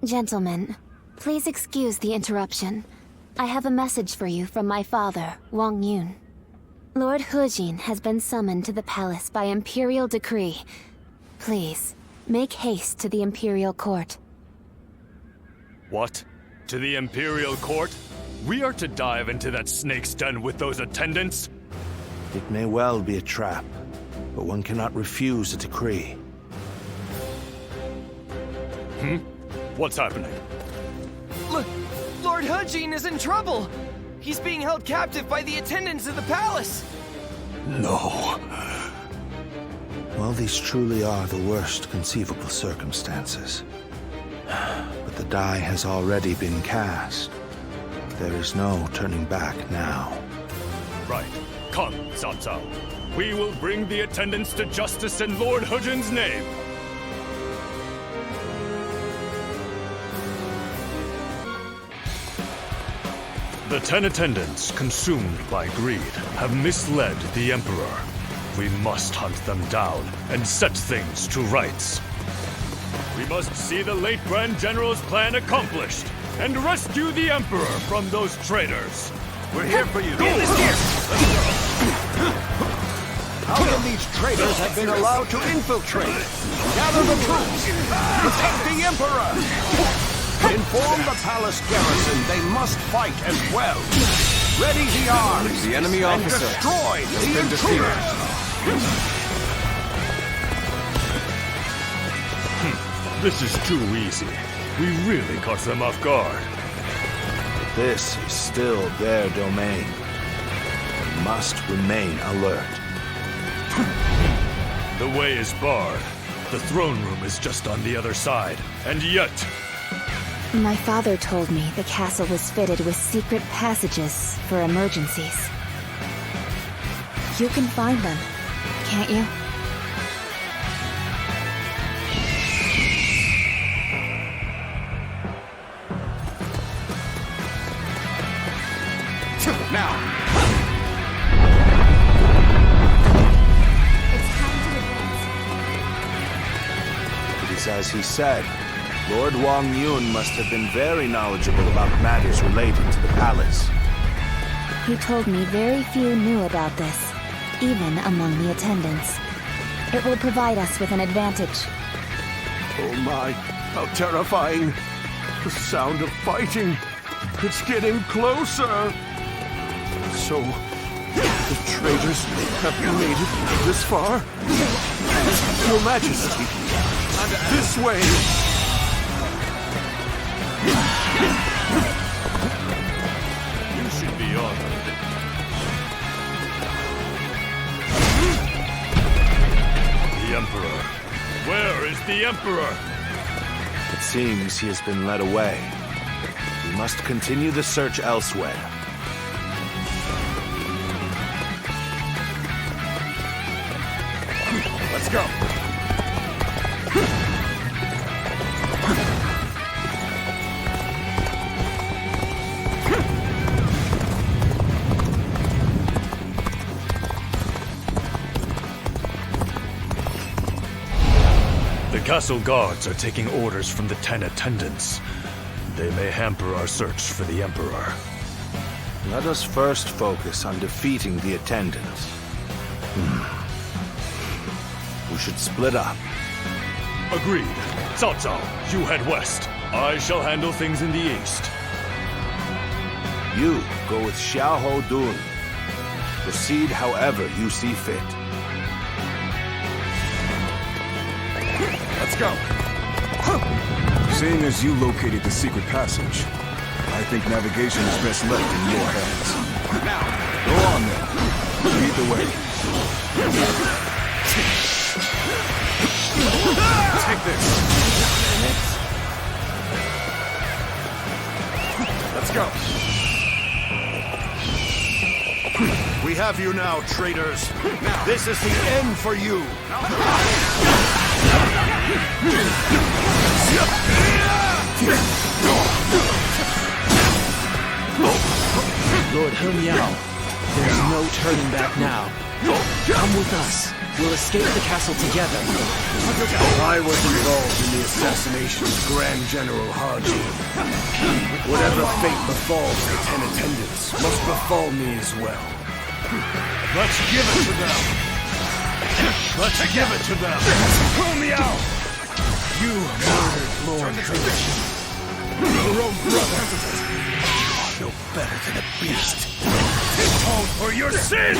Gentlemen, please excuse the interruption. I have a message for you from my father, Wang Yun. Lord Hejin has been summoned to the palace by Imperial decree. Please, make haste to the Imperial Court. What? To the Imperial Court? We are to dive into that snake's den with those attendants? It may well be a trap, but one cannot refuse a decree. What's happening? Lord Hejin is in trouble! He's being held captive by the attendants of the palace! No. Well, these truly are the worst conceivable circumstances. But the die has already been cast. There is no turning back now. Right. Come, Cao Cao. We will bring the attendants to justice in Lord Hejin's name. The 10 attendants, consumed by greed, have misled the Emperor. We must hunt them down and set things to rights. We must see the late Grand General's plan accomplished and rescue the Emperor from those traitors. We're here for you. How can these traitors have been allowed to infiltrate? Gather the troops! Protect the Emperor! Inform the palace garrison they must fight as well. Ready the arms! The enemy and officer destroy has the been intruders! This is too easy. We really caught them off guard. This is still their domain. We must remain alert. The way is barred. The throne room is just on the other side. And yet... My father told me the castle was fitted with secret passages for emergencies. You can find them, can't you? Now! It's time to advance. It is as he said. Lord Wang Yun must have been very knowledgeable about matters related to the palace. He told me very few knew about this, even among the attendants. It will provide us with an advantage. Oh my, how terrifying. The sound of fighting. It's getting closer. So, the traitors have made it this far? Your Majesty, this way! You should be honored. The Emperor. Where is the Emperor? It seems he has been led away. We must continue the search elsewhere. Let's go! The castle guards are taking orders from the 10 attendants. They may hamper our search for the Emperor. Let us first focus on defeating the attendants. We should split up. Agreed. Cao Cao, you head west. I shall handle things in the east. You go with Xiahou Dun. Proceed however you see fit. Let's go! Seeing as you located the secret passage, I think navigation is best left in your hands. Now! Go on then. Lead the way. Take this! Let's go! We have you now, traitors! This is the end for you! Lord He Miao, there's no turning back now. Come with us. We'll escape the castle together. I was involved in the assassination of Grand General Haji. Whatever fate befalls the 10 attendants must befall me as well. Let's give it to them! Let's give it to them! Miao! You murdered Lord Tradition. Your own brother. No better than a beast. Atone for your sins!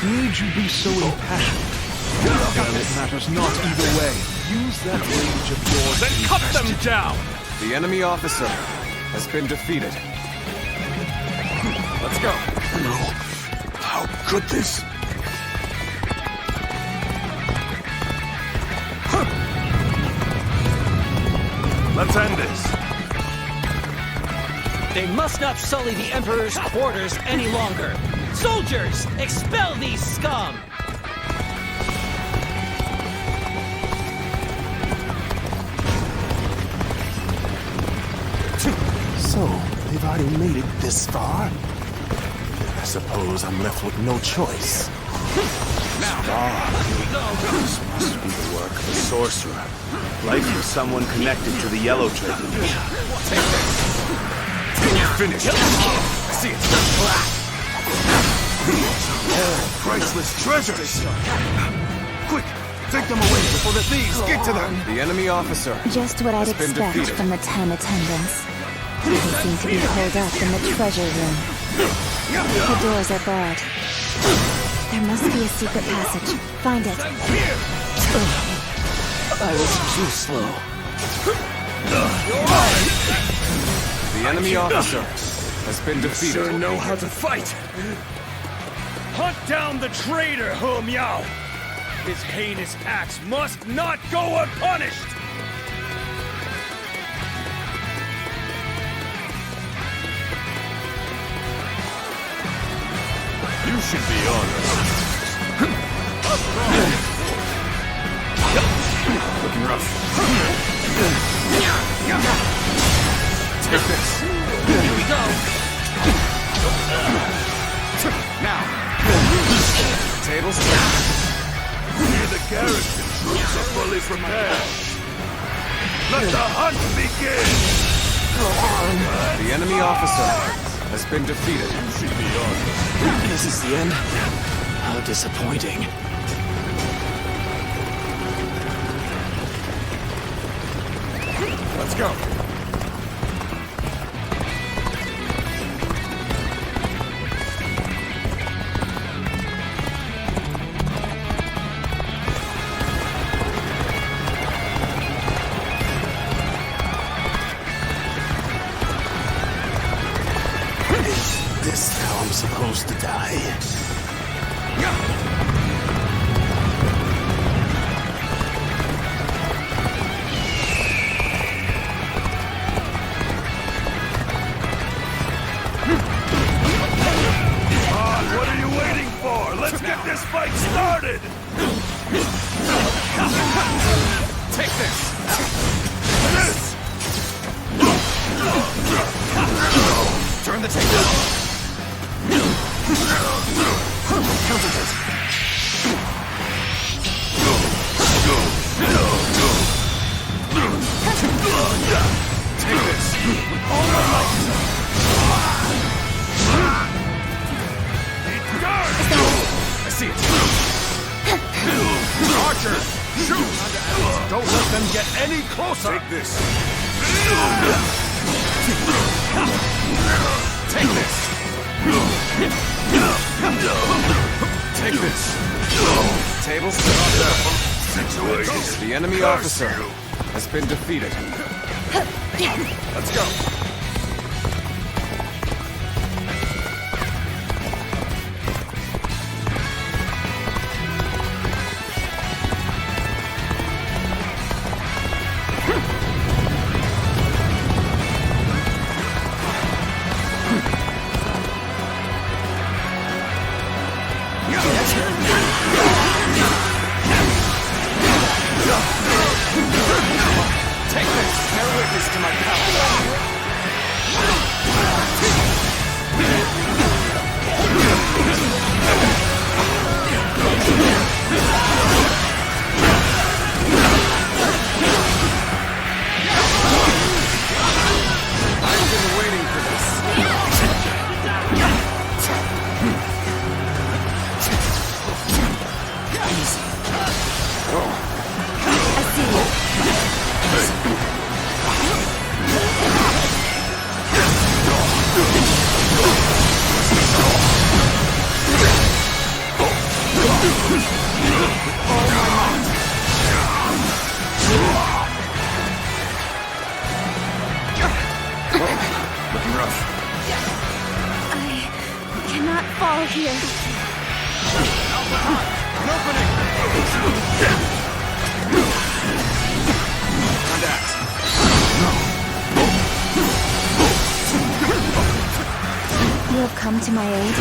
Need you be so impassioned? Well, it matters not either way. Use that rage of yours. Then cut them down! The enemy officer has been defeated. Let's go. No. How could this? Let's end this. They must not sully the Emperor's quarters any longer. Soldiers, expel these scum! So, they've already made it this far? I suppose I'm left with no choice. This must be the work of a sorcerer. Likely someone connected to the Yellow Turban. Finish. I see it. Oh, priceless treasures! Quick, take them away before the thieves get to them! The enemy officer Just what I'd has been expect defeated. from the 10 attendants. They seem to be holed up in the treasure room. The doors are barred. There must be a secret passage. Find it. I was too slow. The enemy officer has been defeated. Sure know how to fight! Hunt down the traitor, He Miao! His heinous acts must not go unpunished! should be honest. Looking rough. Take this. Here we go. Now. Tables turned. Here the garrison troops are fully prepared. Let the hunt begin! The enemy officer has been defeated. You should be honest. Is this the end? How disappointing. Let's go. Is this how I'm supposed to die? What are you waiting for? Let's get this fight started! Take this. This! Turn the table. Take this. All my might. I see it. Archers, shoot! Don't let them get any closer. Take this. Take this. Take this. Tables Situation. The enemy officer has been defeated. Let's go. Take this. Bear witness to my power. I've been waiting for this. I see you. Looking rough. I cannot fall here. An opening! Contact. You have come to my aid.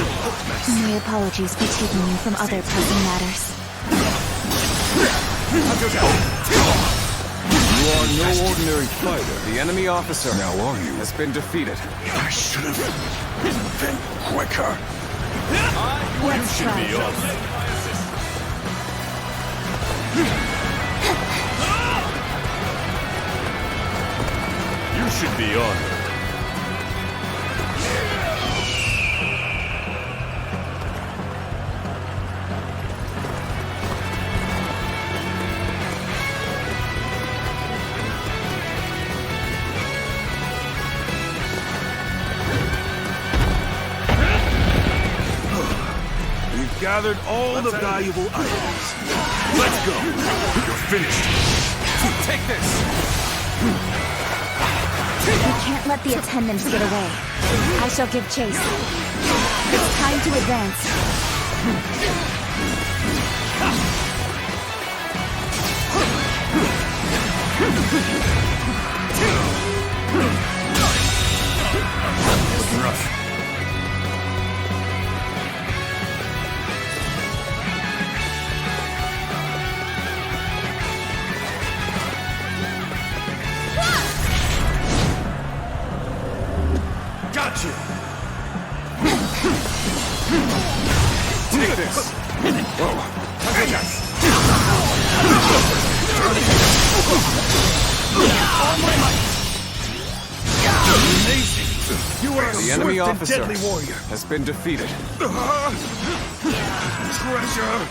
My apologies for taking you from other pressing matters. You are no ordinary fighter. The enemy officer now are you? Has been defeated. I should have been quicker. Let's Should try. be honest. You should be honored. We've gathered all the valuable items. Let's go. You're finished. Take this. We can't let the attendants get away. I shall give chase. It's time to advance. Looking rough. got you! Take this! Amazing! You are a The enemy swift and officer deadly warrior! has been defeated. Treasure!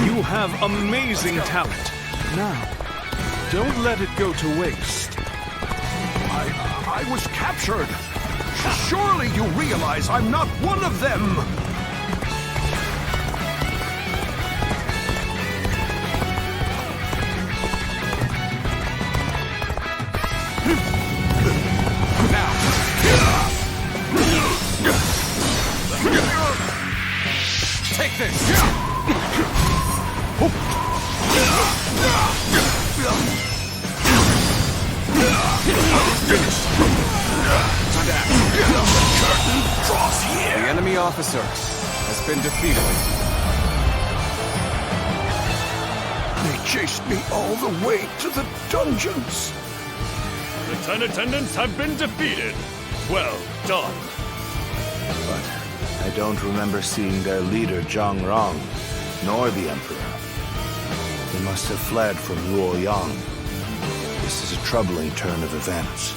You have amazing talent. Now, don't let it go to waste. I was captured. Surely you realize I'm not one of them. Take this! The enemy officer has been defeated. They chased me all the way to the dungeons. The 10 attendants have been defeated. Well done. But I don't remember seeing their leader Zhang Rong, nor the Emperor. They must have fled from Luoyang. This is a troubling turn of events.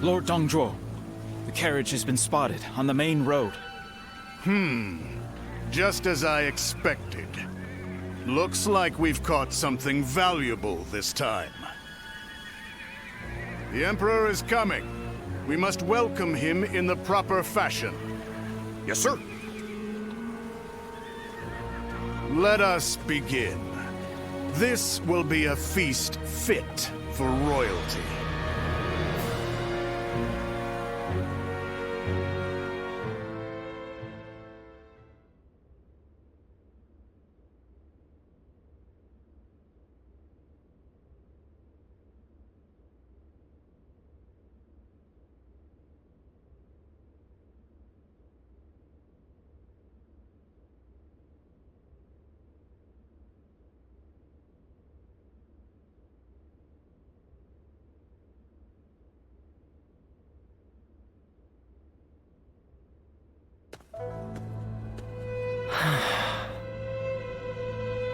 Lord Dongzhuo, the carriage has been spotted on the main road. Just as I expected. Looks like we've caught something valuable this time. The Emperor is coming. We must welcome him in the proper fashion. Yes, sir. Let us begin. This will be a feast fit for royalty.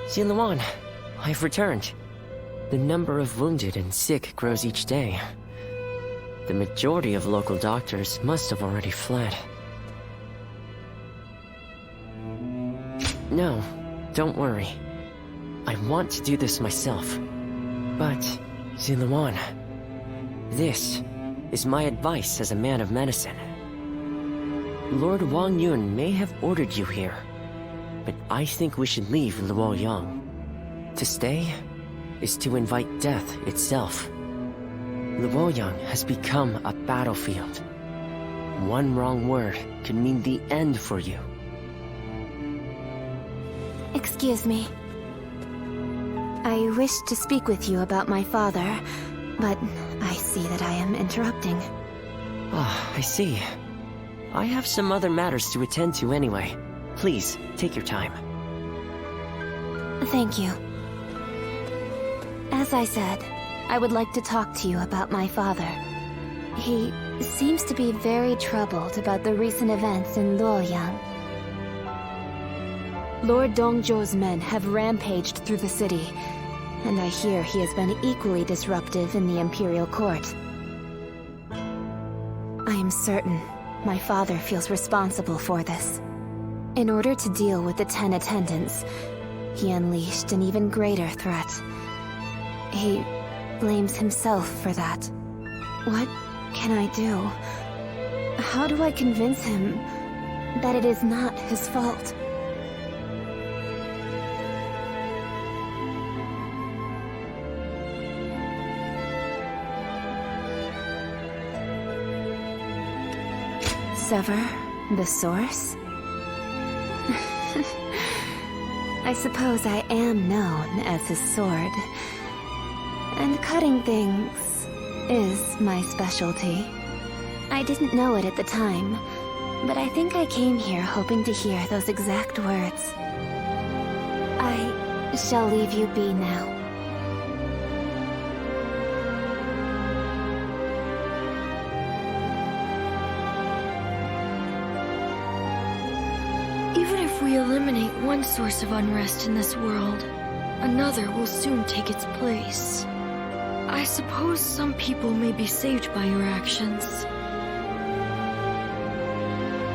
Xinluan, I've returned. The number of wounded and sick grows each day. The majority of local doctors must have already fled. No, don't worry. I want to do this myself. But, Xinluan, this is my advice as a man of medicine. Lord Wang Yun may have ordered you here, but I think we should leave Luoyang. To stay is to invite death itself. Luoyang has become a battlefield. One wrong word could mean the end for you. Excuse me. I wish to speak with you about my father, but I see that I am interrupting. Ah, I see. I have some other matters to attend to anyway. Please, take your time. Thank you. As I said, I would like to talk to you about my father. He seems to be very troubled about the recent events in Luoyang. Lord Dongzhuo's men have rampaged through the city, and I hear he has been equally disruptive in the Imperial Court. I am certain my father feels responsible for this. In order to deal with the 10 attendants, he unleashed an even greater threat. He blames himself for that. What can I do? How do I convince him that it is not his fault? Sever The source? I suppose I am known as his sword. And cutting things is my specialty. I didn't know it at the time, but I think I came here hoping to hear those exact words. I shall leave you be now. Even if we eliminate one source of unrest in this world, another will soon take its place. I suppose some people may be saved by your actions.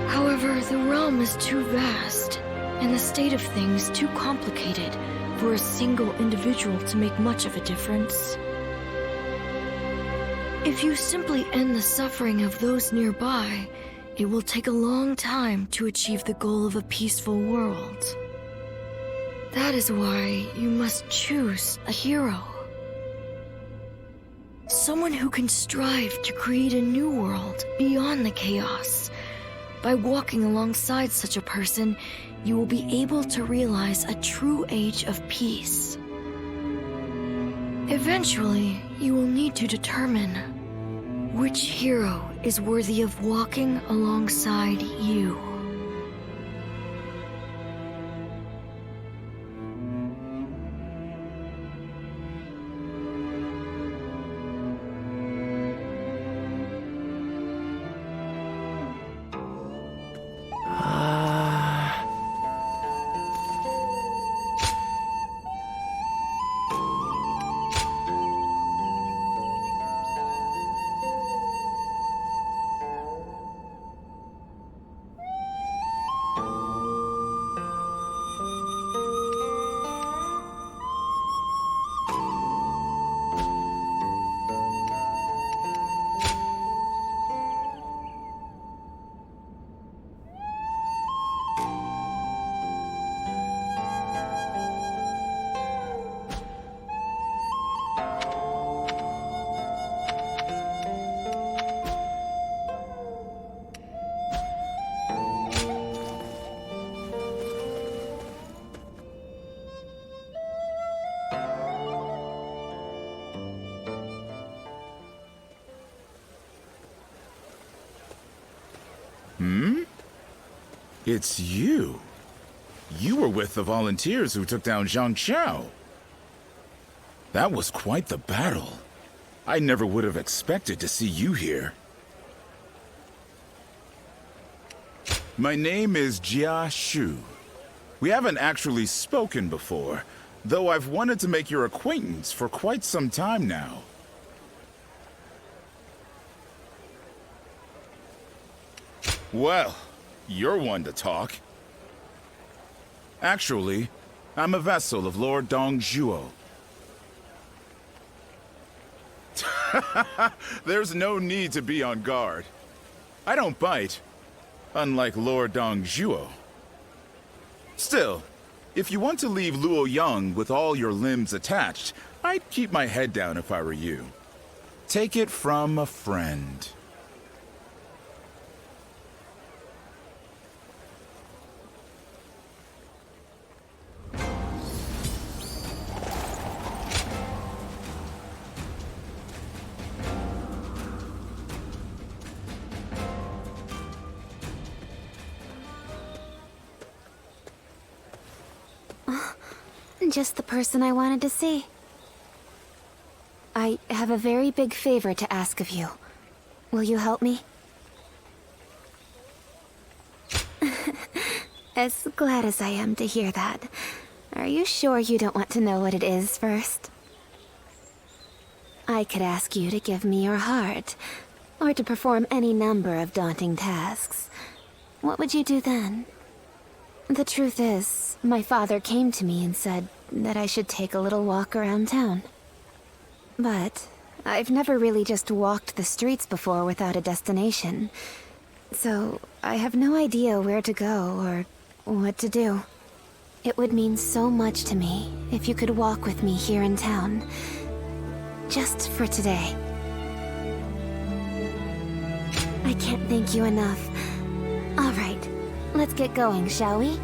However, the realm is too vast, and the state of things too complicated for a single individual to make much of a difference. If you simply end the suffering of those nearby, it will take a long time to achieve the goal of a peaceful world. That is why you must choose a hero. Someone who can strive to create a new world beyond the chaos. By walking alongside such a person, you will be able to realize a true age of peace. Eventually, you will need to determine which hero is worthy of walking alongside you. It's you. You were with the volunteers who took down Zhang Qiao. That was quite the battle. I never would have expected to see you here. My name is Jia Shu. We haven't actually spoken before, though I've wanted to make your acquaintance for quite some time now. Well, you're one to talk. Actually, I'm a vessel of Lord Dongzhuo. There's no need to be on guard. I don't bite, unlike Lord Dongzhuo. Still, if you want to leave Luoyang with all your limbs attached, I'd keep my head down if I were you. Take it from a friend. Just the person I wanted to see. I have a very big favor to ask of you. Will you help me? As glad as I am to hear that. Are you sure you don't want to know what it is first? I could ask you to give me your heart, or to perform any number of daunting tasks. What would you do then? The truth is, my father came to me and said that I should take a little walk around town. But I've never really just walked the streets before without a destination. So I have no idea where to go or what to do. It would mean so much to me if you could walk with me here in town. Just for today. I can't thank you enough. All right, let's get going, shall we?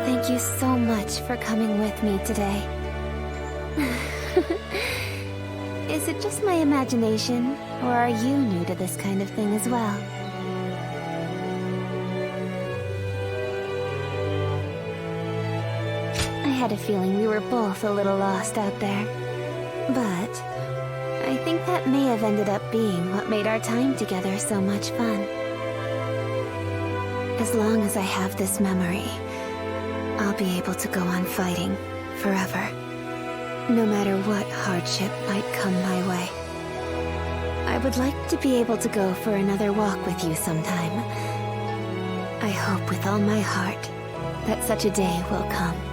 Thank you so much for coming with me today. Is it just my imagination, or are you new to this kind of thing as well? I had a feeling we were both a little lost out there. But I think that may have ended up being what made our time together so much fun. As long as I have this memory, I'll be able to go on fighting forever, no matter what hardship might come my way. I would like to be able to go for another walk with you sometime. I hope with all my heart that such a day will come.